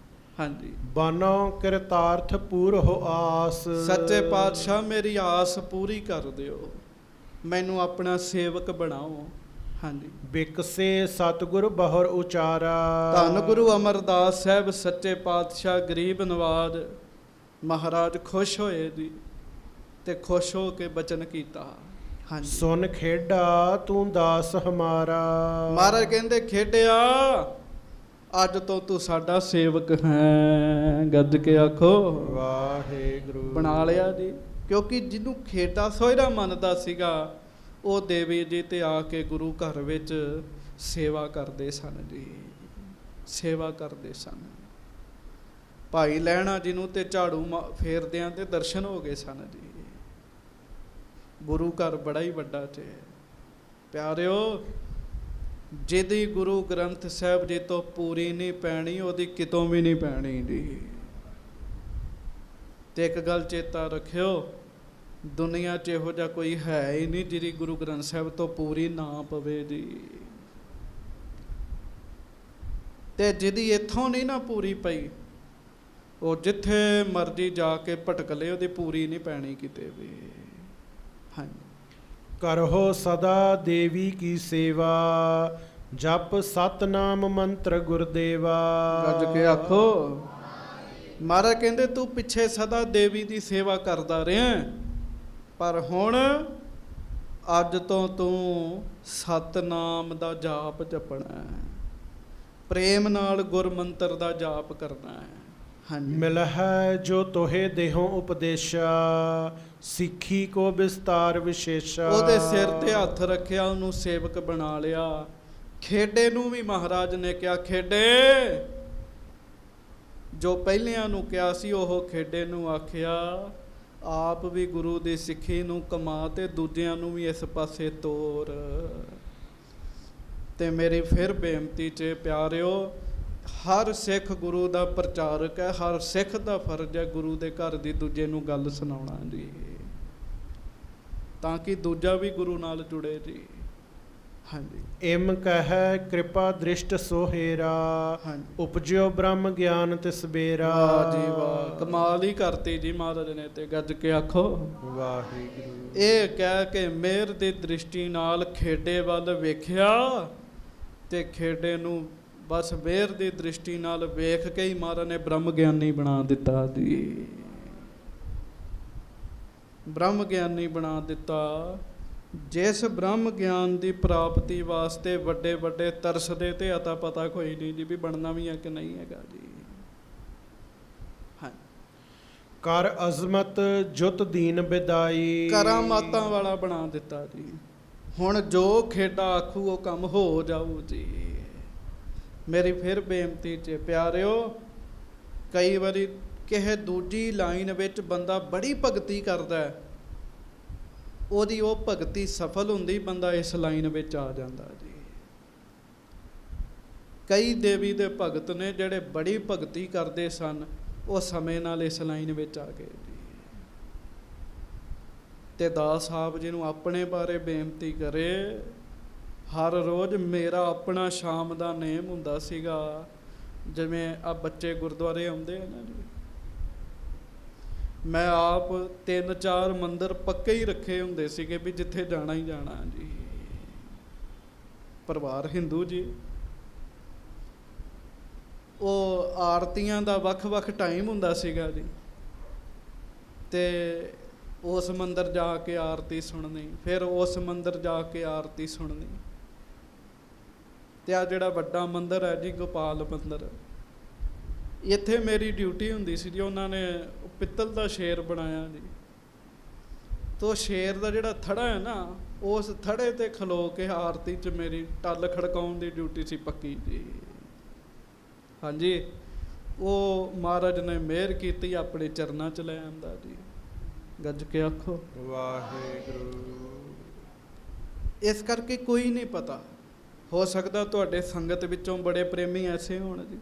ਹਾਂਜੀ ਬਾਨੋ ਕਿਰਤਾਰਥ ਪੂਰਹੁ ਆਸ। ਸੱਚੇ ਪਾਤਸ਼ਾਹ ਮੇਰੀ ਆਸ ਪੂਰੀ ਕਰ ਦਿਓ, ਮੈਨੂੰ ਆਪਣਾ ਸੇਵਕ ਬਣਾਓ। ਹਾਂਜੀ ਬਿਕਸੇ ਸਤਿਗੁਰ ਬਹੁਰ ਉਚਾਰਾ। ਧੰਨ ਗੁਰੂ ਅਮਰਦਾਸ ਸਾਹਿਬ ਸੱਚੇ ਪਾਤਸ਼ਾਹ ਗਰੀਬ ਨਵਾਜ ਮਹਾਰਾਜ ਖੁਸ਼ ਹੋਏ ਜੀ, ਤੇ ਖੁਸ਼ ਹੋ ਕੇ ਬਚਨ ਕੀਤਾ। ਹਾਂਜੀ ਸੁਨ ਖੇਡਾ ਤੂੰ ਦਾਸ ਹਮਾਰਾ। ਮਹਾਰਾਜ ਕਹਿੰਦੇ ਖੇਡਿਆ ਅੱਜ ਤੋਂ ਤੂੰ ਸਾਡਾ ਸੇਵਕ ਹੈ। ਗੱਜ ਕੇ ਆਖੋ ਵਾਹਿਗੁਰੂ। ਬਣਾ ਲਿਆ ਜੀ, ਕਿਉਂਕਿ ਜਿਹਨੂੰ ਖੇਡਾ ਸੋਹਿਰਾ ਮੰਨਦਾ ਸੀਗਾ, ਉਹ ਦੇਵੀ ਜੀ ਤੇ ਆ ਕੇ ਗੁਰੂ ਘਰ ਵਿੱਚ ਸੇਵਾ ਕਰਦੇ ਸਨ ਜੀ। ਸੇਵਾ ਕਰਦੇ ਸਨ। ਭਾਈ ਲਹਿਣਾ ਜੀ ਨੂੰ ਤੇ ਝਾੜੂ ਫੇਰਦਿਆਂ ਤੇ ਦਰਸ਼ਨ ਹੋ ਗਏ ਸਨ ਜੀ। ਗੁਰੂ ਘਰ ਬੜਾ ਹੀ ਵੱਡਾ ਤੇ ਪਿਆਰਿਓ, ਜਿਹਦੀ ਗੁਰੂ ਗ੍ਰੰਥ ਸਾਹਿਬ ਜੀ ਤੋਂ ਪੂਰੀ ਨਹੀਂ ਪੈਣੀ, ਉਹਦੀ ਕਿਤੋਂ ਵੀ ਨਹੀਂ ਪੈਣੀ ਜੀ। ਤੇ ਇੱਕ ਗੱਲ ਚੇਤਾ ਰੱਖਿਓ, ਦੁਨੀਆ 'ਚ ਇਹੋ ਜਿਹਾ ਕੋਈ ਹੈ ਹੀ ਨਹੀਂ ਜਿਹਦੀ ਗੁਰੂ ਗ੍ਰੰਥ ਸਾਹਿਬ ਤੋਂ ਪੂਰੀ ਨਾ ਪਵੇ ਜੀ। ਤੇ ਜਿਹਦੀ ਇੱਥੋਂ ਨਹੀਂ ਨਾ ਪੂਰੀ ਪਈ, ਉਹ ਜਿੱਥੇ ਮਰਜ਼ੀ ਜਾ ਕੇ ਭਟਕ ਲਏ, ਉਹਦੀ ਪੂਰੀ ਨਹੀਂ ਪੈਣੀ ਕਿਤੇ ਵੀ। ਹਾਂਜੀ ਕਰਹੁ ਸਦਾ ਦੇਵੀ ਕੀ ਸੇਵਾ। ਜਪ ਸਤਨਾਮ ਮੰਤਰ ਗੁਰਦੇਵਾ। ਗੱਜ ਕੇ ਆਖੋ। ਮਹਾਰਾਜ ਕਹਿੰਦੇ ਤੂੰ ਪਿੱਛੇ ਸਦਾ ਦੇਵੀ ਦੀ ਸੇਵਾ ਕਰਦਾ ਰਿਹਾ, ਪਰ ਹੁਣ ਅੱਜ ਤੋਂ ਤੂੰ ਸਤਨਾਮ ਦਾ ਜਾਪ ਜਪਣਾ ਹੈ, ਪ੍ਰੇਮ ਨਾਲ ਗੁਰਮੰਤਰ ਦਾ ਜਾਪ ਕਰਨਾ ਹੈ। ਹਾਂਜੀ ਮਿਲ ਹੈ ਜੋ ਤੋਹੇ ਦੇਹੋਂ ਉਪਦੇਸ਼ਾ। ਸਿੱਖੀ ਕੋ ਵਿਸਤਾਰ ਵਿਸ਼ੇਸ਼ਾ। ਉਹਦੇ ਸਿਰ ਤੇ ਹੱਥ ਰੱਖਿਆ, ਉਹਨੂੰ ਸੇਵਕ ਬਣਾ ਲਿਆ। ਖੇਡੇ ਨੂੰ ਵੀ ਮਹਾਰਾਜ ਨੇ ਕਿਹਾ, ਖੇਡੇ, ਜੋ ਪਹਿਲਿਆਂ ਨੂੰ ਕਿਹਾ ਸੀ ਉਹ ਖੇਡੇ ਨੂੰ ਆਖਿਆ, ਆਪ ਵੀ ਗੁਰੂ ਦੀ ਸਿੱਖੀ ਨੂੰ ਕਮਾ ਤੇ ਦੂਜਿਆਂ ਨੂੰ ਵੀ ਇਸ ਪਾਸੇ ਤੋਰ। ਤੇ ਮੇਰੀ ਫਿਰ ਬੇਨਤੀ 'ਚ ਪਿਆਰਿਓ, ਹਰ ਸਿੱਖ ਗੁਰੂ ਦਾ ਪ੍ਰਚਾਰਕ ਹੈ, ਹਰ ਸਿੱਖ ਦਾ ਫਰਜ਼ ਹੈ ਗੁਰੂ ਦੇ ਘਰ ਦੀ ਦੂਜੇ ਨੂੰ ਗੱਲ ਸੁਣਾਉਣਾ ਜੀ, ਤਾਂ ਕਿ ਦੂਜਾ ਵੀ ਗੁਰੂ ਨਾਲ ਜੁੜੇ ਜੀ। ਹਾਂਜੀ। ਇਮ ਕਹਿ ਕਿਰਪਾ ਦ੍ਰਿਸ਼ਟ ਸੋਹੇਰਾ, ਉਪਜਿਓ ਬ੍ਰਹਮ ਗਿਆਨ ਤਿਸ ਬੇਰਾ। ਵਾਹ ਜੀ ਵਾਹ, ਕਮਾਲ ਹੀ ਕਰਤੀ ਜੀ ਮਹਾਰਾਜ ਨੇ ਤੇ। ਗੱਜ ਕੇ ਆਖੋ ਵਾਹਿਗੁਰੂ। ਇਹ ਕਹਿ ਕੇ ਮਿਹਰ ਦੀ ਦ੍ਰਿਸ਼ਟੀ ਨਾਲ ਖੇਡੇ ਵੱਲ ਵੇਖਿਆ, ਤੇ ਖੇਡੇ ਨੂੰ ਬਸ ਮਿਹਰ ਦੀ ਦ੍ਰਿਸ਼ਟੀ ਨਾਲ ਵੇਖ ਕੇ ਹੀ ਮਹਾਰਾਜ ਨੇ ਬ੍ਰਹਮ ਗਿਆਨੀ ਬਣਾ ਦਿੱਤਾ ਜੀ, ਬ੍ਰਹਮ ਗਿਆਨੀ ਬਣਾ ਦਿੱਤਾ। ਜਿਸ ਬ੍ਰਹਮ ਗਿਆਨ ਦੀ ਪ੍ਰਾਪਤੀ ਵਾਸਤੇ ਵੱਡੇ ਵੱਡੇ ਤਰਸਦੇ ਤੇ ਅਤਾ ਪਤਾ ਕੋਈ ਨਹੀਂ ਜੀ ਵੀ ਬਣਨਾ ਵੀ ਹੈ ਕਿ ਨਹੀਂ ਹੈਗਾ ਜੀ। ਹਾਂ, ਕਰ ਅਜ਼ਮਤ ਜੁਤ ਦੀਨ ਬਿਦਾਈ, ਕਰਾਮਾਤਾਂ ਵਾਲਾ ਬਣਾ ਦਿੱਤਾ ਜੀ। ਹੁਣ ਜੋ ਖੇਡਾ ਆਖੂ ਉਹ ਕੰਮ ਹੋ ਜਾਊ ਜੀ। ਮੇਰੀ ਫਿਰ ਬੇਨਤੀ 'ਚ ਪਿਆਰਿਓ, ਕਈ ਵਾਰੀ ਕਿਸੇ ਦੂਜੀ ਲਾਈਨ ਵਿੱਚ ਬੰਦਾ ਬੜੀ ਭਗਤੀ ਕਰਦਾ ਹੈ, ਉਹਦੀ ਉਹ ਭਗਤੀ ਸਫਲ ਹੁੰਦੀ, ਬੰਦਾ ਇਸ ਲਾਈਨ ਵਿੱਚ ਆ ਜਾਂਦਾ ਜੀ। ਕਈ ਦੇਵੀ ਦੇ ਭਗਤ ਨੇ ਜਿਹੜੇ ਬੜੀ ਭਗਤੀ ਕਰਦੇ ਸਨ, ਉਹ ਸਮੇਂ ਨਾਲ ਇਸ ਲਾਈਨ ਵਿੱਚ ਆ ਗਏ ਜੀ। ਤੇ ਦਾਸ ਸਾਹਿਬ ਜੀ ਨੂੰ ਆਪਣੇ ਬਾਰੇ ਬੇਨਤੀ ਕਰੇ, ਹਰ ਰੋਜ਼ ਮੇਰਾ ਆਪਣਾ ਸ਼ਾਮ ਦਾ ਨੇਮ ਹੁੰਦਾ ਸੀਗਾ, ਜਿਵੇਂ ਆ ਬੱਚੇ ਗੁਰਦੁਆਰੇ ਆਉਂਦੇ ਆ ਨਾ ਜੀ, ਮੈਂ ਆਪ 3-4 ਮੰਦਿਰ ਪੱਕੇ ਹੀ ਰੱਖੇ ਹੁੰਦੇ ਸੀਗੇ ਵੀ ਜਿੱਥੇ ਜਾਣਾ ਹੀ ਜਾਣਾ ਜੀ। ਪਰਿਵਾਰ ਹਿੰਦੂ ਜੀ, ਉਹ ਆਰਤੀਆਂ ਦਾ ਵੱਖ-ਵੱਖ ਟਾਈਮ ਹੁੰਦਾ ਸੀਗਾ ਜੀ, ਤੇ ਉਸ ਮੰਦਿਰ ਜਾ ਕੇ ਆਰਤੀ ਸੁਣਨੀ, ਫਿਰ ਉਸ ਮੰਦਿਰ ਜਾ ਕੇ ਆਰਤੀ ਸੁਣਨੀ। ਤੇ ਆ ਜਿਹੜਾ ਵੱਡਾ ਮੰਦਿਰ ਹੈ ਜੀ, ਗੋਪਾਲ ਮੰਦਿਰ, ਇੱਥੇ ਮੇਰੀ ਡਿਊਟੀ ਹੁੰਦੀ ਸੀ ਜੀ। ਉਹਨਾਂ ਨੇ ਪਿੱਤਲ ਦਾ ਸ਼ੇਰ ਬਣਾਇਆ ਜੀ, ਤੋ ਸ਼ੇਰ ਦਾ ਜਿਹੜਾ ਥੜਾ ਹੈ ਨਾ, ਉਸ ਥੜੇ ਤੇ ਖਲੋ ਕੇ ਆਰਤੀ 'ਚ ਮੇਰੀ ਟੱਲ ਖੜਕਾਉਣ ਦੀ ਡਿਊਟੀ ਸੀ ਪੱਕੀ ਜੀ। ਹਾਂਜੀ, ਉਹ ਮਹਾਰਾਜ ਨੇ ਮਿਹਰ ਕੀਤੀ, ਆਪਣੇ ਚਰਨਾਂ 'ਚ ਲੈ ਆਂਦਾ ਜੀ। ਗੱਜ ਕੇ ਆਖੋ ਵਾਹਿਗੁਰੂ। ਇਸ ਕਰਕੇ ਕੋਈ ਨਹੀਂ ਪਤਾ, ਹੋ ਸਕਦਾ ਤੁਹਾਡੇ ਸੰਗਤ ਵਿੱਚੋਂ ਬੜੇ ਪ੍ਰੇਮੀ ਐਸੇ ਹੋਣ ਜੀ।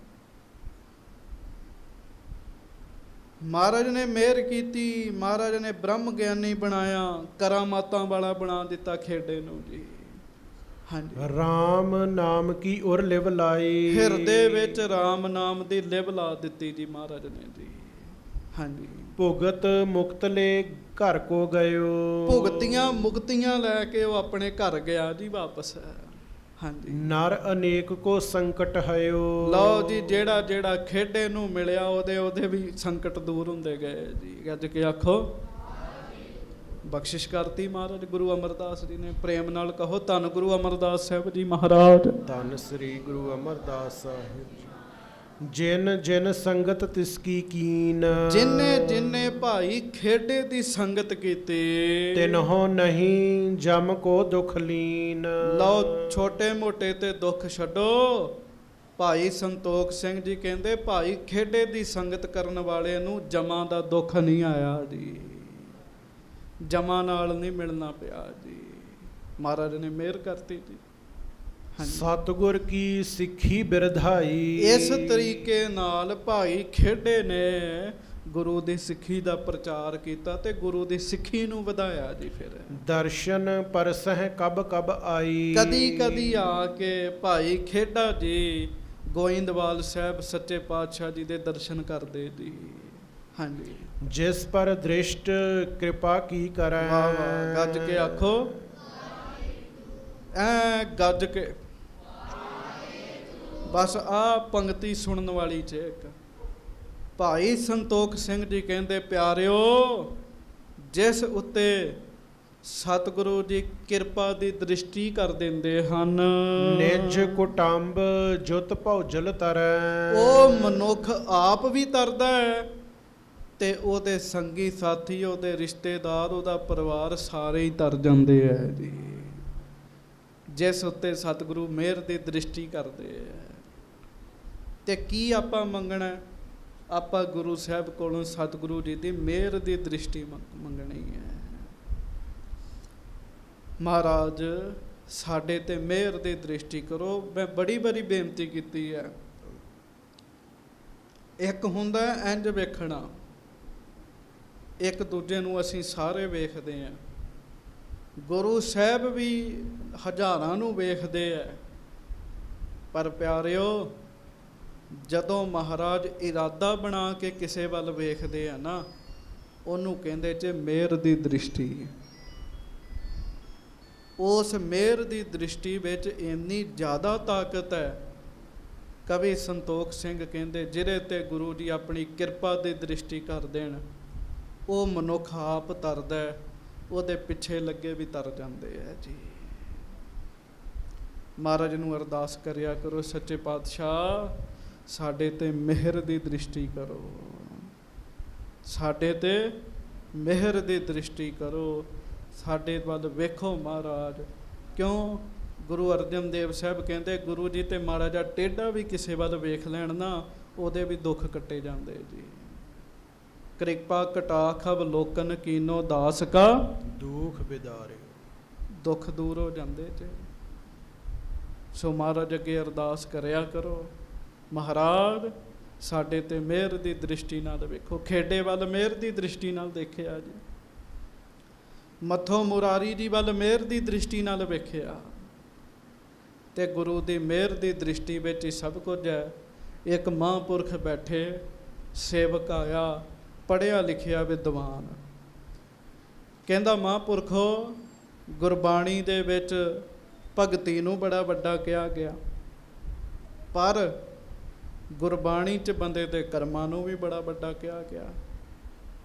ਮਹਾਰਾਜ ਨੇ ਮਿਹਰ ਕੀਤੀ, ਮਹਾਰਾਜ ਨੇ ਬ੍ਰਹਮ ਗਿਆਨੀ ਬਣਾਇਆ, ਕਰਾਮਾਤਾਂ ਵਾਲਾ ਬਣਾ ਦਿੱਤਾ ਖੇਡੇ ਨੂੰ ਜੀ। ਹਾਂਜੀ, ਰਾਮ ਨਾਮ ਕੀ ਉਰ ਲਿਵ ਲਾਈ, ਹਿਰਦੇ ਵਿੱਚ ਰਾਮ ਨਾਮ ਦੀ ਲਿਵ ਲਾ ਦਿੱਤੀ ਜੀ ਮਹਾਰਾਜ ਨੇ ਜੀ। ਹਾਂਜੀ, ਭੁਗਤ ਮੁਕਤਲੇ ਘਰ ਕੋ ਗਇਓ, ਭੁਗਤੀਆਂ ਮੁਕਤੀਆਂ ਲੈ ਕੇ ਉਹ ਆਪਣੇ ਘਰ ਗਿਆ ਜੀ ਵਾਪਸ। ਹਾਂਜੀ, ਨਰ ਅਨੇਕ ਕੋ ਸੰਕਟ ਹਇਓ। ਲਓ ਜੀ, ਜਿਹੜਾ ਜਿਹੜਾ ਖੇਡੇ ਨੂੰ ਮਿਲਿਆ ਉਹਦੇ ਵੀ ਸੰਕਟ ਦੂਰ ਹੁੰਦੇ ਗਏ ਜੀ। ਗੱਜ ਕੇ ਆਖੋ ਬਖਸ਼ਿਸ਼ ਕਰਤੀ ਮਹਾਰਾਜ ਗੁਰੂ ਅਮਰਦਾਸ ਜੀ ਨੇ। ਪ੍ਰੇਮ ਨਾਲ ਕਹੋ ਧੰਨ ਗੁਰੂ ਅਮਰਦਾਸ ਸਾਹਿਬ ਜੀ ਮਹਾਰਾਜ। ਧੰਨ ਸ੍ਰੀ ਗੁਰੂ ਅਮਰਦਾਸ ਸਾਹਿਬ ਜੀ। ਜਿਨ ਜਿਨ ਸੰਗਤ ਤਿਸ ਕੀ ਕੀਨ, ਜਿਨੇ ਜਿਨੇ ਭਾਈ ਖੇਡੇ ਦੀ ਸੰਗਤ ਕੀਤੀ, ਤਿਨਹੁ ਨਹੀਂ ਜਮ ਕੋ ਦੁਖ ਲੀਨ। ਲਓ ਛੋਟੇ ਮੋਟੇ ਤੇ ਦੁੱਖ ਛੱਡੋ। ਭਾਈ ਸੰਤੋਖ ਸਿੰਘ ਜੀ ਕਹਿੰਦੇ, ਭਾਈ ਖੇਡੇ ਦੀ ਸੰਗਤ ਕਰਨ ਵਾਲੇ ਨੂੰ ਜਮਾਂ ਦਾ ਦੁੱਖ ਨਹੀਂ ਆਇਆ ਜੀ, ਜਮਾਂ ਨਾਲ ਨਹੀਂ ਮਿਲਣਾ ਪਿਆ ਜੀ। ਮਹਾਰਾਜ ਨੇ ਮਿਹਰ ਕਰਤੀ ਜੀ। ਸਤਿਗੁਰ ਕੀ ਸਿੱਖੀ ਬਿਰਧਾਈ, ਇਸ ਤਰੀਕੇ ਨਾਲ ਭਾਈ ਖੇਡੇ ਨੇ ਗੁਰੂ ਦੀ ਸਿੱਖੀ ਦਾ ਪ੍ਰਚਾਰ ਕੀਤਾ ਤੇ ਗੁਰੂ ਦੀ ਸਿੱਖੀ ਨੂੰ ਵਧਾਇਆ ਜੀ। ਫਿਰ ਦਰਸ਼ਨ ਪਰਸਹਿ ਕਬ ਕਬ ਆਈ, ਕਦੀ ਕਦੀ ਆ ਕੇ ਭਾਈ ਖੇਡਾ ਜੀ ਗੋਇੰਦਵਾਲ ਸਾਹਿਬ ਸੱਚੇ ਪਾਤਸ਼ਾਹ ਜੀ ਦੇ ਦਰਸ਼ਨ ਕਰਦੇ ਜੀ। ਹਾਂਜੀ, ਜਿਸ ਪਰ ਦ੍ਰਿਸ਼ਟ ਕਿਰਪਾ ਕੀ ਕਰੈ। ਵਾਹ ਵਾਹ, ਗੱਜ ਕੇ ਆਖੋ ਐ ਗੱਜ ਕੇ। ਬਸ ਆ ਪੰਕਤੀ ਸੁਣਨ ਵਾਲੀ ਚ ਇੱਕ ਭਾਈ ਸੰਤੋਖ ਸਿੰਘ ਜੀ ਕਹਿੰਦੇ, ਪਿਆਰਿਓ ਜਿਸ ਉੱਤੇ ਸਤਿਗੁਰੂ ਜੀ ਕਿਰਪਾ ਦੀ ਦ੍ਰਿਸ਼ਟੀ ਕਰ ਦਿੰਦੇ ਹਨ, ਨਿਜ ਕੁਟੰਬ ਜੁਤ ਭੌਜਲ ਤਰੈ। ਉਹ ਮਨੁੱਖ ਆਪ ਵੀ ਤਰਦਾ ਹੈ ਤੇ ਉਹਦੇ ਸੰਗੀ ਸਾਥੀ, ਉਹਦੇ ਰਿਸ਼ਤੇਦਾਰ, ਉਹਦਾ ਪਰਿਵਾਰ ਸਾਰੇ ਹੀ ਤਰ ਜਾਂਦੇ ਹੈ ਜੀ, ਜਿਸ ਉੱਤੇ ਸਤਿਗੁਰੂ ਮਿਹਰ ਦੀ ਦ੍ਰਿਸ਼ਟੀ ਕਰਦੇ ਹੈ। ਤੇ ਕੀ ਆਪਾਂ ਮੰਗਣਾ? ਆਪਾਂ ਗੁਰੂ ਸਾਹਿਬ ਕੋਲੋਂ ਸਤਿਗੁਰੂ ਜੀ ਦੀ ਮਿਹਰ ਦੀ ਦ੍ਰਿਸ਼ਟੀ ਮੰਗਣੀ ਹੈ। ਮਹਾਰਾਜ ਸਾਡੇ ਤੇ ਮਿਹਰ ਦੀ ਦ੍ਰਿਸ਼ਟੀ ਕਰੋ। ਮੈਂ ਬੜੀ ਵਾਰੀ ਬੇਨਤੀ ਕੀਤੀ ਹੈ। ਇੱਕ ਹੁੰਦਾ ਇੰਜ ਵੇਖਣਾ, ਇੱਕ ਦੂਜੇ ਨੂੰ ਅਸੀਂ ਸਾਰੇ ਵੇਖਦੇ ਹਾਂ। ਗੁਰੂ ਸਾਹਿਬ ਵੀ ਹਜ਼ਾਰਾਂ ਨੂੰ ਵੇਖਦੇ ਆ, ਪਰ ਪਿਆਰਿਓ ਜਦੋਂ ਮਹਾਰਾਜ ਇਰਾਦਾ ਬਣਾ ਕੇ ਕਿਸੇ ਵੱਲ ਵੇਖਦੇ ਆ ਨਾ, ਉਹਨੂੰ ਕਹਿੰਦੇ ਚ ਮਿਹਰ ਦੀ ਦ੍ਰਿਸ਼ਟੀ। ਉਸ ਮਿਹਰ ਦੀ ਦ੍ਰਿਸ਼ਟੀ ਵਿੱਚ ਇੰਨੀ ਜ਼ਿਆਦਾ ਤਾਕਤ ਹੈ। ਕਵੀ ਸੰਤੋਖ ਸਿੰਘ ਕਹਿੰਦੇ, ਜਿਹਦੇ ਤੇ ਗੁਰੂ ਜੀ ਆਪਣੀ ਕਿਰਪਾ ਦੀ ਦ੍ਰਿਸ਼ਟੀ ਕਰ ਦੇਣ, ਉਹ ਮਨੁੱਖ ਆਪ ਤਰਦਾ, ਉਹਦੇ ਪਿੱਛੇ ਲੱਗੇ ਵੀ ਤਰ ਜਾਂਦੇ ਹੈ ਜੀ। ਮਹਾਰਾਜ ਨੂੰ ਅਰਦਾਸ ਕਰਿਆ ਕਰੋ, ਸੱਚੇ ਪਾਤਸ਼ਾਹ ਸਾਡੇ ਤੇ ਮਿਹਰ ਦੀ ਦ੍ਰਿਸ਼ਟੀ ਕਰੋ, ਸਾਡੇ ਤੇ ਮਿਹਰ ਦੀ ਦ੍ਰਿਸ਼ਟੀ ਕਰੋ, ਸਾਡੇ ਵੱਲ ਵੇਖੋ ਮਹਾਰਾਜ। ਕਿਉਂ? ਗੁਰੂ ਅਰਜਨ ਦੇਵ ਸਾਹਿਬ ਕਹਿੰਦੇ, ਗੁਰੂ ਜੀ ਤੇ ਮਾੜਾ ਜਿਹਾ ਟੇਢਾ ਵੀ ਕਿਸੇ ਵੱਲ ਵੇਖ ਲੈਣ ਨਾ, ਉਹਦੇ ਵੀ ਦੁੱਖ ਕੱਟੇ ਜਾਂਦੇ ਜੀ। ਕਿਰਪਾ ਕਟਾਖ ਅਵਲੋਕਨ ਕੀਨੋ ਦਾਸ ਕਾ ਦੁਖ ਬਿਦਾਰੇ, ਦੁੱਖ ਦੂਰ ਹੋ ਜਾਂਦੇ ਜੀ। ਸੋ ਮਹਾਰਾਜ ਅੱਗੇ ਅਰਦਾਸ ਕਰਿਆ ਕਰੋ, ਮਹਾਰਾਜ ਸਾਡੇ ਤੇ ਮਿਹਰ ਦੀ ਦ੍ਰਿਸ਼ਟੀ ਨਾਲ ਵੇਖੋ। ਖੇਡੇ ਵੱਲ ਮਿਹਰ ਦੀ ਦ੍ਰਿਸ਼ਟੀ ਨਾਲ ਦੇਖਿਆ ਜੀ, ਮੱਥੋਂ ਮੁਰਾਰੀ ਜੀ ਵੱਲ ਮਿਹਰ ਦੀ ਦ੍ਰਿਸ਼ਟੀ ਨਾਲ ਵੇਖਿਆ, ਤੇ ਗੁਰੂ ਦੀ ਮਿਹਰ ਦੀ ਦ੍ਰਿਸ਼ਟੀ ਵਿੱਚ ਹੀ ਸਭ ਕੁਝ ਹੈ। ਇੱਕ ਮਹਾਂਪੁਰਖ ਬੈਠੇ, ਸੇਵਕ ਆਇਆ, ਪੜ੍ਹਿਆ ਲਿਖਿਆ ਵਿਦਵਾਨ, ਕਹਿੰਦਾ ਮਹਾਂਪੁਰਖੋ ਗੁਰਬਾਣੀ ਦੇ ਵਿੱਚ ਭਗਤੀ ਨੂੰ ਬੜਾ ਵੱਡਾ ਕਿਹਾ ਗਿਆ, ਪਰ ਗੁਰਬਾਣੀ 'ਚ ਬੰਦੇ ਦੇ ਕਰਮਾਂ ਨੂੰ ਵੀ ਬੜਾ ਵੱਡਾ ਕਿਹਾ ਗਿਆ।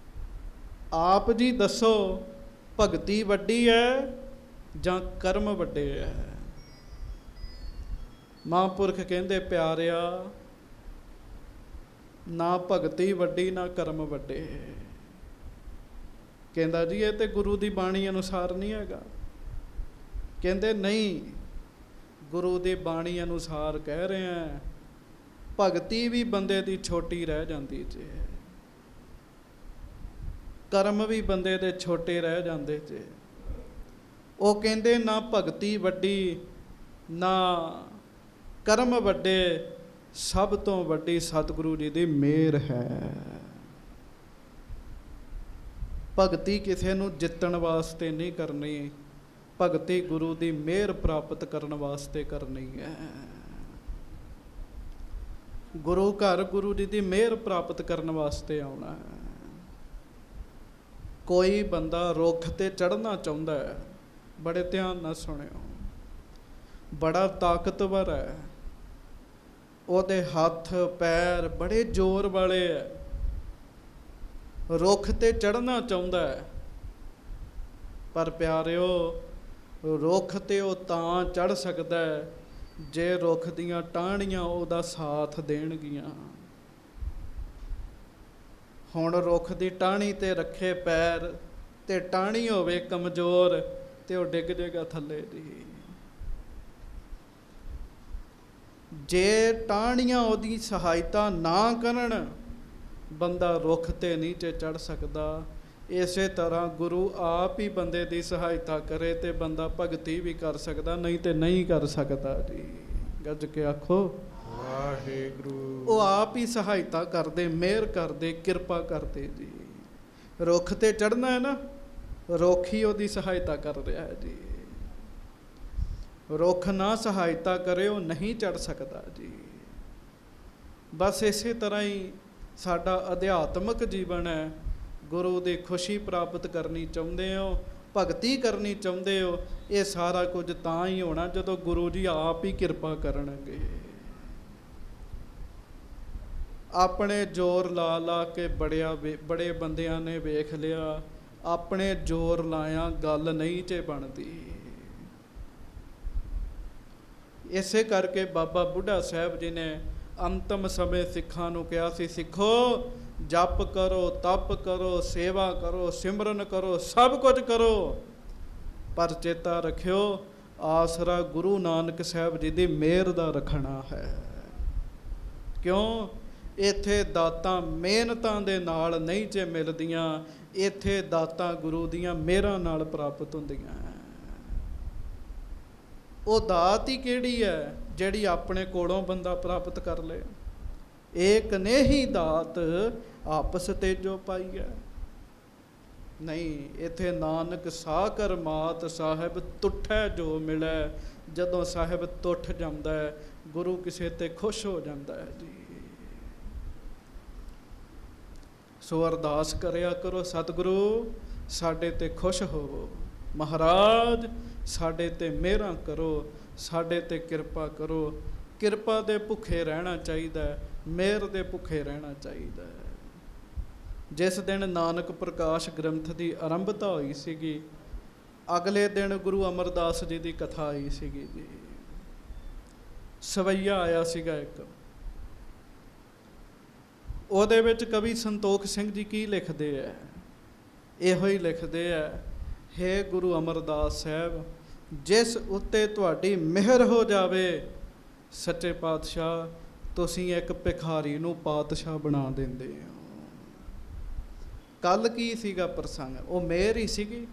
ਆਪ ਜੀ ਦੱਸੋ ਭਗਤੀ ਵੱਡੀ ਹੈ ਜਾਂ ਕਰਮ ਵੱਡੇ ਹੈ? ਮਹਾਂਪੁਰਖ ਕਹਿੰਦੇ, ਪਿਆਰਿਆ ਨਾ ਭਗਤੀ ਵੱਡੀ ਨਾ ਕਰਮ ਵੱਡੇ। ਕਹਿੰਦਾ ਜੀ ਇਹ ਤੇ ਗੁਰੂ ਦੀ ਬਾਣੀ ਅਨੁਸਾਰ ਨਹੀਂ ਹੈਗਾ। ਕਹਿੰਦੇ ਨਹੀਂ, ਗੁਰੂ ਦੀ ਬਾਣੀ ਅਨੁਸਾਰ ਕਹਿ ਰਹੇ ਹਾਂ, ਭਗਤੀ ਵੀ ਬੰਦੇ ਦੀ ਛੋਟੀ ਰਹਿ ਜਾਂਦੀ ਜੇ, ਕਰਮ ਵੀ ਬੰਦੇ ਦੇ ਛੋਟੇ ਰਹਿ ਜਾਂਦੇ ਜੇ। ਉਹ ਕਹਿੰਦੇ ਨਾ ਭਗਤੀ ਵੱਡੀ ਨਾ ਕਰਮ ਵੱਡੇ, ਸਭ ਤੋਂ ਵੱਡੀ ਸਤਿਗੁਰੂ ਜੀ ਦੀ ਮਿਹਰ ਹੈ। ਭਗਤੀ ਕਿਸੇ ਨੂੰ ਜਿੱਤਣ ਵਾਸਤੇ ਨਹੀਂ ਕਰਨੀ, ਭਗਤੀ ਗੁਰੂ ਦੀ ਮਿਹਰ ਪ੍ਰਾਪਤ ਕਰਨ ਵਾਸਤੇ ਕਰਨੀ ਹੈ। ਗੁਰੂ ਘਰ ਗੁਰੂ ਜੀ ਦੀ ਮਿਹਰ ਪ੍ਰਾਪਤ ਕਰਨ ਵਾਸਤੇ ਆਉਣਾ ਹੈ। ਕੋਈ ਬੰਦਾ ਰੁੱਖ ਤੇ ਚੜ੍ਹਨਾ ਚਾਹੁੰਦਾ ਹੈ, ਬੜੇ ਧਿਆਨ ਨਾਲ ਸੁਣਿਓ, ਬੜਾ ਤਾਕਤਵਰ ਹੈ, ਉਹਦੇ ਹੱਥ ਪੈਰ ਬੜੇ ਜ਼ੋਰ ਵਾਲੇ ਹੈ, ਰੁੱਖ ਤੇ ਚੜ੍ਹਨਾ ਚਾਹੁੰਦਾ ਹੈ, ਪਰ ਪਿਆਰਿਓ ਰੁੱਖ ਤੇ ਉਹ ਤਾਂ ਚੜ੍ਹ ਸਕਦਾ ਹੈ ਜੇ ਰੁੱਖ ਦੀਆਂ ਟਾਹਣੀਆਂ ਉਹਦਾ ਸਾਥ ਦੇਣਗੀਆਂ। ਹੁਣ ਰੁੱਖ ਦੀ ਟਾਹਣੀ ਤੇ ਰੱਖੇ ਪੈਰ ਤੇ ਟਾਹਣੀ ਹੋਵੇ ਕਮਜ਼ੋਰ ਤੇ ਉਹ ਡਿੱਗ ਜਾਏਗਾ ਥੱਲੇ ਦੀ। ਜੇ ਟਾਹਣੀਆਂ ਉਹਦੀ ਸਹਾਇਤਾ ਨਾ ਕਰਨ, ਬੰਦਾ ਰੁੱਖ ਤੇ ਨੀਚੇ ਚੜ੍ਹ ਸਕਦਾ। ਇਸੇ ਤਰ੍ਹਾਂ ਗੁਰੂ ਆਪ ਹੀ ਬੰਦੇ ਦੀ ਸਹਾਇਤਾ ਕਰੇ ਤੇ ਬੰਦਾ ਭਗਤੀ ਵੀ ਕਰ ਸਕਦਾ, ਨਹੀਂ ਤੇ ਨਹੀਂ ਕਰ ਸਕਦਾ ਜੀ। ਗੱਜ ਕੇ ਆਖੋ ਵਾਹਿਗੁਰੂ। ਉਹ ਆਪ ਹੀ ਸਹਾਇਤਾ ਕਰਦੇ, ਮਿਹਰ ਕਰਦੇ, ਕਿਰਪਾ ਕਰਦੇ ਜੀ। ਰੁੱਖ ਤੇ ਚੜ੍ਹਨਾ ਹੈ ਨਾ, ਰੁੱਖ ਹੀ ਉਹਦੀ ਸਹਾਇਤਾ ਕਰ ਰਿਹਾ ਹੈ ਜੀ। ਰੁੱਖ ਨਾ ਸਹਾਇਤਾ ਕਰੇ ਉਹ ਨਹੀਂ ਚੜ੍ਹ ਸਕਦਾ ਜੀ। ਬਸ ਇਸੇ ਤਰ੍ਹਾਂ ਹੀ ਸਾਡਾ ਅਧਿਆਤਮਕ ਜੀਵਨ ਹੈ। ਗੁਰੂ ਦੀ ਖੁਸ਼ੀ ਪ੍ਰਾਪਤ ਕਰਨੀ ਚਾਹੁੰਦੇ ਹੋ, ਭਗਤੀ ਕਰਨੀ ਚਾਹੁੰਦੇ ਹੋ, ਇਹ ਸਾਰਾ ਕੁਝ ਤਾਂ ਹੀ ਹੋਣਾ ਜਦੋਂ ਗੁਰੂ ਜੀ ਆਪ ਹੀ ਕਿਰਪਾ ਕਰਨਗੇ। ਆਪਣੇ ਜ਼ੋਰ ਲਾ ਲਾ ਕੇ ਬੜੇ ਬੰਦਿਆਂ ਨੇ ਵੇਖ ਲਿਆ, ਆਪਣੇ ਜ਼ੋਰ ਲਾਇਆ ਗੱਲ ਨਹੀਂ ਜੇ ਬਣਦੀ। ਇਸੇ ਕਰਕੇ ਬਾਬਾ ਬੁੱਢਾ ਸਾਹਿਬ ਜੀ ਨੇ ਅੰਤਮ ਸਮੇਂ ਸਿੱਖਾਂ ਨੂੰ ਕਿਹਾ ਸੀ, ਸਿੱਖੋ जप करो, तप करो, सेवा करो, सिमरन करो, सब कुछ करो, पर चेता रखियो आसरा गुरु नानक साहब जी की मेहर दा रखना है। क्यों? इत्थे दातां मिहनतां दे नाल नहीं जे मिलदियां, इत्थे दातां गुरु दियां मेहरां नाल प्राप्त हुंदियां। ਉਹ ਦਾਤ ਹੀ ਕਿਹੜੀ ਹੈ ਜਿਹੜੀ ਆਪਣੇ ਕੋਲੋਂ ਬੰਦਾ ਪ੍ਰਾਪਤ ਕਰ ਲੇ। ਏਕ ਨੇ ਹੀ ਦਾਤ ਆਪਸ ਤੇਜੋ ਪਾਈ ਹੈ। ਨਹੀਂ, ਇੱਥੇ ਨਾਨਕ ਸਾਕਰ ਮਾਤ ਸਾਹਿਬ ਤੁਠੈ ਜੋ ਮਿਲੈ। ਜਦੋਂ ਸਾਹਿਬ ਤੁੱਠ ਜਾਂਦਾ ਹੈ, ਗੁਰੂ ਕਿਸੇ ਤੇ ਖੁਸ਼ ਹੋ ਜਾਂਦਾ ਹੈ ਜੀ। ਸੋ ਅਰਦਾਸ ਕਰਿਆ ਕਰੋ, ਸਤਿਗੁਰੂ ਸਾਡੇ ਤੇ ਖੁਸ਼ ਹੋਵੋ, ਮਹਾਰਾਜ ਸਾਡੇ ਤੇ ਮਿਹਰਾਂ ਕਰੋ, ਸਾਡੇ ਤੇ ਕਿਰਪਾ ਕਰੋ। ਕਿਰਪਾ ਦੇ ਭੁੱਖੇ ਰਹਿਣਾ ਚਾਹੀਦਾ, ਮਿਹਰ ਦੇ ਭੁੱਖੇ ਰਹਿਣਾ ਚਾਹੀਦਾ। ਜਿਸ ਦਿਨ ਨਾਨਕ ਪ੍ਰਕਾਸ਼ ਗ੍ਰੰਥ ਦੀ ਆਰੰਭਤਾ ਹੋਈ ਸੀਗੀ, ਅਗਲੇ ਦਿਨ ਗੁਰੂ ਅਮਰਦਾਸ ਜੀ ਦੀ ਕਥਾ ਆਈ ਸੀਗੀ ਜੀ। ਸਵਈਆ ਆਇਆ ਸੀਗਾ ਇੱਕ, ਉਹਦੇ ਵਿੱਚ ਕਵੀ ਸੰਤੋਖ ਸਿੰਘ ਜੀ ਕੀ ਲਿਖਦੇ ਹੈ? ਇਹੋ ਹੀ ਲਿਖਦੇ ਹੈ, ਹੇ ਗੁਰੂ ਅਮਰਦਾਸ ਸਾਹਿਬ, ਜਿਸ ਉੱਤੇ ਤੁਹਾਡੀ ਮਿਹਰ ਹੋ ਜਾਵੇ ਸੱਚੇ ਪਾਤਸ਼ਾਹ, ਤੁਸੀਂ ਇੱਕ ਭਿਖਾਰੀ ਨੂੰ ਪਾਤਸ਼ਾਹ ਬਣਾ ਦਿੰਦੇ ਹੋ। ਕੱਲ ਕੀ ਸੀਗਾ ਪ੍ਰਸੰਗ? ਉਹ ਮਿਹਰ ਹੀ ਸੀਗੀ।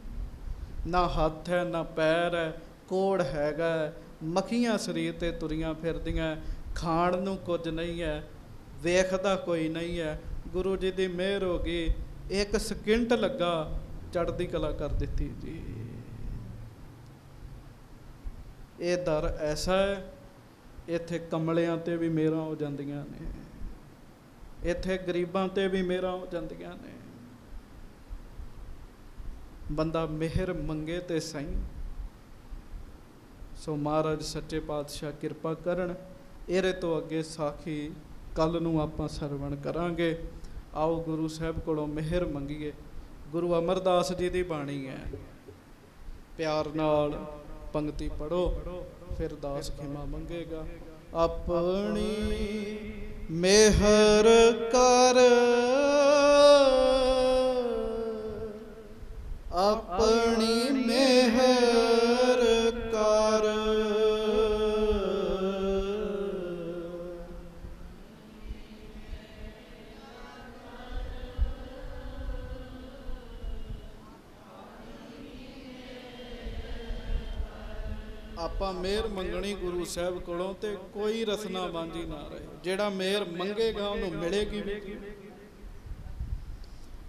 ਨਾ ਹੱਥ ਹੈ, ਨਾ ਪੈਰ ਹੈ, ਕੋੜ ਹੈਗਾ, ਮੱਖੀਆਂ ਸਰੀਰ 'ਤੇ ਤੁਰੀਆਂ ਫਿਰਦੀਆਂ, ਖਾਣ ਨੂੰ ਕੁਝ ਨਹੀਂ ਹੈ, ਵੇਖਦਾ ਕੋਈ ਨਹੀਂ ਹੈ। ਗੁਰੂ ਜੀ ਦੀ ਮਿਹਰ ਹੋ ਗਈ, ਇੱਕ ਸਕਿੰਟ ਲੱਗਾ, ਚੜ੍ਹਦੀ ਕਲਾ ਕਰ ਦਿੱਤੀ ਜੀ। ਇਹ ਦਰ ਐਸਾ ਹੈ, ਇੱਥੇ ਕਮਲਿਆਂ 'ਤੇ ਵੀ ਮਿਹਰਾਂ ਹੋ ਜਾਂਦੀਆਂ ਨੇ, ਇੱਥੇ ਗਰੀਬਾਂ 'ਤੇ ਵੀ ਮਿਹਰਾਂ ਹੋ ਜਾਂਦੀਆਂ ਨੇ। ਬੰਦਾ ਮਿਹਰ ਮੰਗੇ ਤੇ ਸਹੀ। ਸੋ ਮਹਾਰਾਜ ਸੱਚੇ ਪਾਤਸ਼ਾਹ ਕਿਰਪਾ ਕਰਨ। ਇਹਦੇ ਤੋਂ ਅੱਗੇ ਸਾਖੀ ਕੱਲ੍ਹ ਨੂੰ ਆਪਾਂ ਸਰਵਣ ਕਰਾਂਗੇ। ਆਓ ਗੁਰੂ ਸਾਹਿਬ ਕੋਲੋਂ ਮਿਹਰ ਮੰਗੀਏ। ਗੁਰੂ ਅਮਰਦਾਸ ਜੀ ਦੀ ਬਾਣੀ ਹੈ, ਪਿਆਰ ਨਾਲ ਪੰਗਤੀ ਪੜੋ, ਫਿਰ ਦਾਸ ਖਿਮਾ ਮੰਗੇਗਾ। ਆਪਣੀ ਮਿਹਰ ਕਰ, ਆਪਣੀ ਮਿਹਰ ਕਰ, ਆਪਾਂ ਮਿਹਰ ਮੰਗਣੀ ਗੁਰੂ ਸਾਹਿਬ ਕੋਲੋਂ, ਤੇ ਕੋਈ ਰਸਨਾ ਵਾਂਝੀ ਨਾ ਰਹੇ। ਜਿਹੜਾ ਮਿਹਰ ਮੰਗੇਗਾ ਉਹਨੂੰ ਮਿਲੇਗੀ ਵੀ।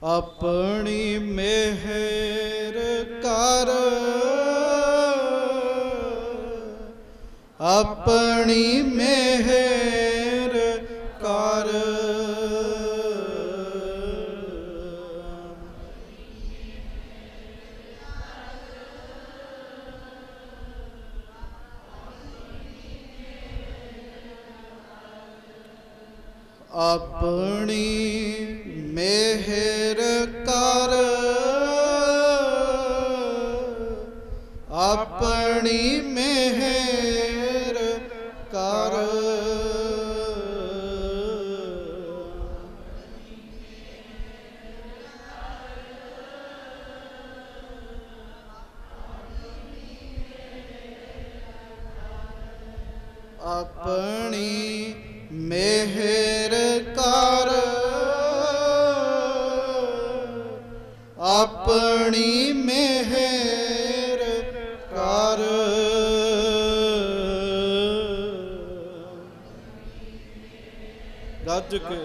ਆਪਣੀ ਮਿਹਰ ਕਰ, ਆਪਣੀ ਮਿਹਰ ਕਰ, ਆਪਣੀ ਮਿਹਰ ਕਰ, ਆਪਣੀ ਮਿਹਰ ਕਰ, ਆਪਣੀ ਮਿਹਰ ਕਰ, ਆਪਣੀ ਮਿਹਰ ਕਰ, ਗੱਜ ਕੇ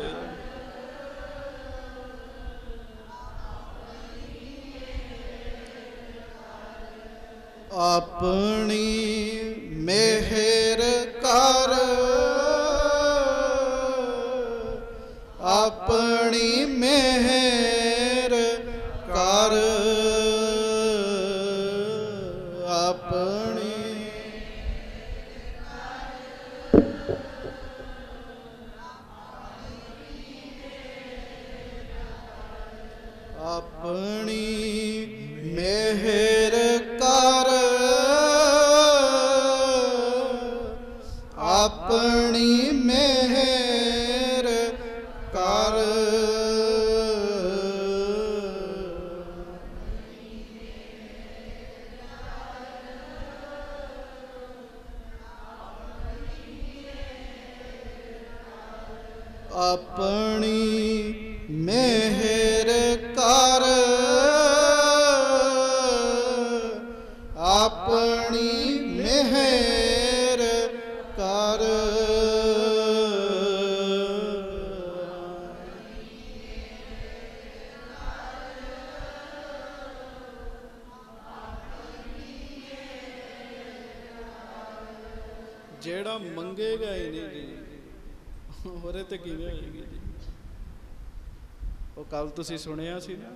ਆਪਣੀ ਮਿਹਰ ਕਰ, ਆਪਣੀ ਮਿਹਰ ਕਰ, ਆਪਣੀ ਆਪਣੀ ਮਿਹਰ ਕਰ, ਆਪਣੀ ਮਿਹਰ ਕਰ। ਆਪਣੀ ਮਿਹਰ ਕਰ, ਆਪਣੀ ਮਿਹਰ ਕਰ। ਜਿਹੜਾ ਮੰਗੇਗਾ ਹੀ ਨਹੀਂ ਜੀ, ਉਹਦੇ ਤੇ ਕਿਵੇਂ ਹੋਏਗੀ ਜੀ। ਉਹ ਕੱਲ ਤੁਸੀਂ ਸੁਣਿਆ ਸੀ ਨਾ,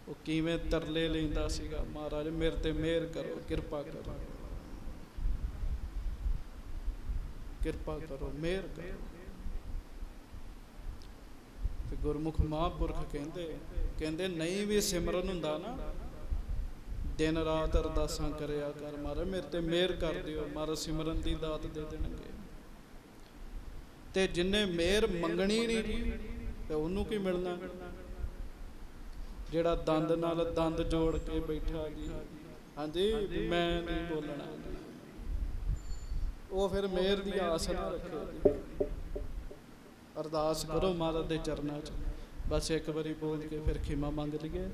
ਉਹ ਕਿਵੇਂ ਤਰਲੇ ਲੈਂਦਾ ਸੀਗਾ, ਮਹਾਰਾਜ ਮੇਰੇ ਤੇ ਮਿਹਰ ਕਰੋ, ਕਿਰਪਾ ਕਰੋ, ਕਿਰਪਾ ਕਰੋ, ਮਿਹਰ ਕਰੋ। ਤੇ ਗੁਰਮੁਖ ਮਹਾਂਪੁਰਖ ਕਹਿੰਦੇ ਨਹੀਂ ਵੀ ਸਿਮਰਨ ਹੁੰਦਾ ਨਾ, ਦਿਨ ਰਾਤ ਅਰਦਾਸਾਂ ਕਰਿਆ ਕਰ, ਮਹਾਰਾਜ ਮੇਰੇ ਤੇ ਮਿਹਰ ਕਰ ਦਿਓ, ਮਹਾਰਾਜ ਸਿਮਰਨ ਦੀ ਦਾਤ ਦੇ ਦੇਣਗੇ। ਤੇ ਜਿੰਨੇ ਮਿਹਰ ਮੰਗਣੀ ਨਹੀਂ ਜੀ, ਤੇ ਉਹਨੂੰ ਕੀ ਮਿਲਣਾ? ਜਿਹੜਾ ਦੰਦ ਨਾਲ ਦੰਦ ਜੋੜ ਕੇ ਬੈਠਾ ਜੀ, ਹਾਂਜੀ ਵੀ ਮੈਂ ਨਹੀਂ ਬੋਲਣਾ, ਉਹ ਫਿਰ ਮਿਹਰ ਦੀ ਆਸ ਨਾ ਰੱਖੇ ਜੀ। ਅਰਦਾਸ ਕਰੋ ਮਹਾਰਾਜ ਦੇ ਚਰਨਾਂ 'ਚ, ਬਸ ਇੱਕ ਵਾਰੀ ਬੋਲ ਕੇ ਫਿਰ ਖਿਮਾ ਮੰਗ ਲਈਏ।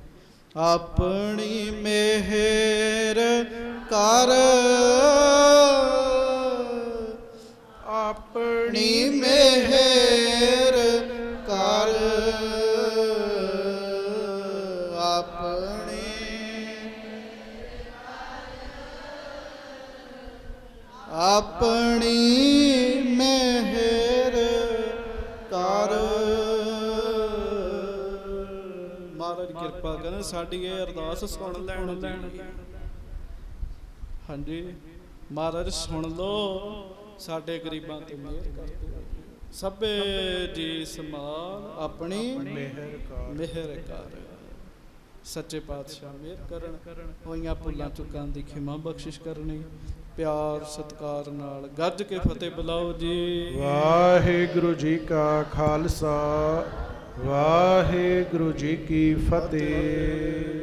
ਆਪਣੀ ਮਿਹਰ ਕਰ, ਆਪਣੀ ਮਿਹਰ ਕਰ, ਆਪਣੀ ਆਪਣੀ ਮਿਹਰ ਕਰ। ਮਹਾਰਾਜ ਕਿਰਪਾ ਕਰਨ ਸਾਡੀ ਇਹ ਅਰਦਾਸ ਸੁਣ ਲੈਣ ਜੀ। ਹਾਂਜੀ ਮਹਾਰਾਜ ਸੁਣ ਲੋ, ਸਾਡੇ ਗਰੀਬਾਂ ਤੇ ਮਿਹਰ ਕਰ ਦਿਓ। ਸਭੇ ਜੀ ਸਮਾਲ ਆਪਣੀ ਮਿਹਰ ਕਰ। ਸੱਚੇ ਪਾਤਸ਼ਾਹ ਮਿਹਰ ਕਰਨ, ਹੋਈਆਂ ਭੁੱਲਾਂ ਚੁੱਕਾਂ ਦੀ ਖਿਮਾ ਬਖਸ਼ਿਸ਼ ਕਰਨੀ। ਪਿਆਰ ਸਤਿਕਾਰ ਨਾਲ ਗੱਜ ਕੇ ਫਤਿਹ ਬੁਲਾਓ ਜੀ। ਵਾਹਿਗੁਰੂ ਜੀ ਕਾ ਖਾਲਸਾ, ਵਾਹਿਗੁਰੂ ਜੀ ਕੀ ਫਤਿਹ।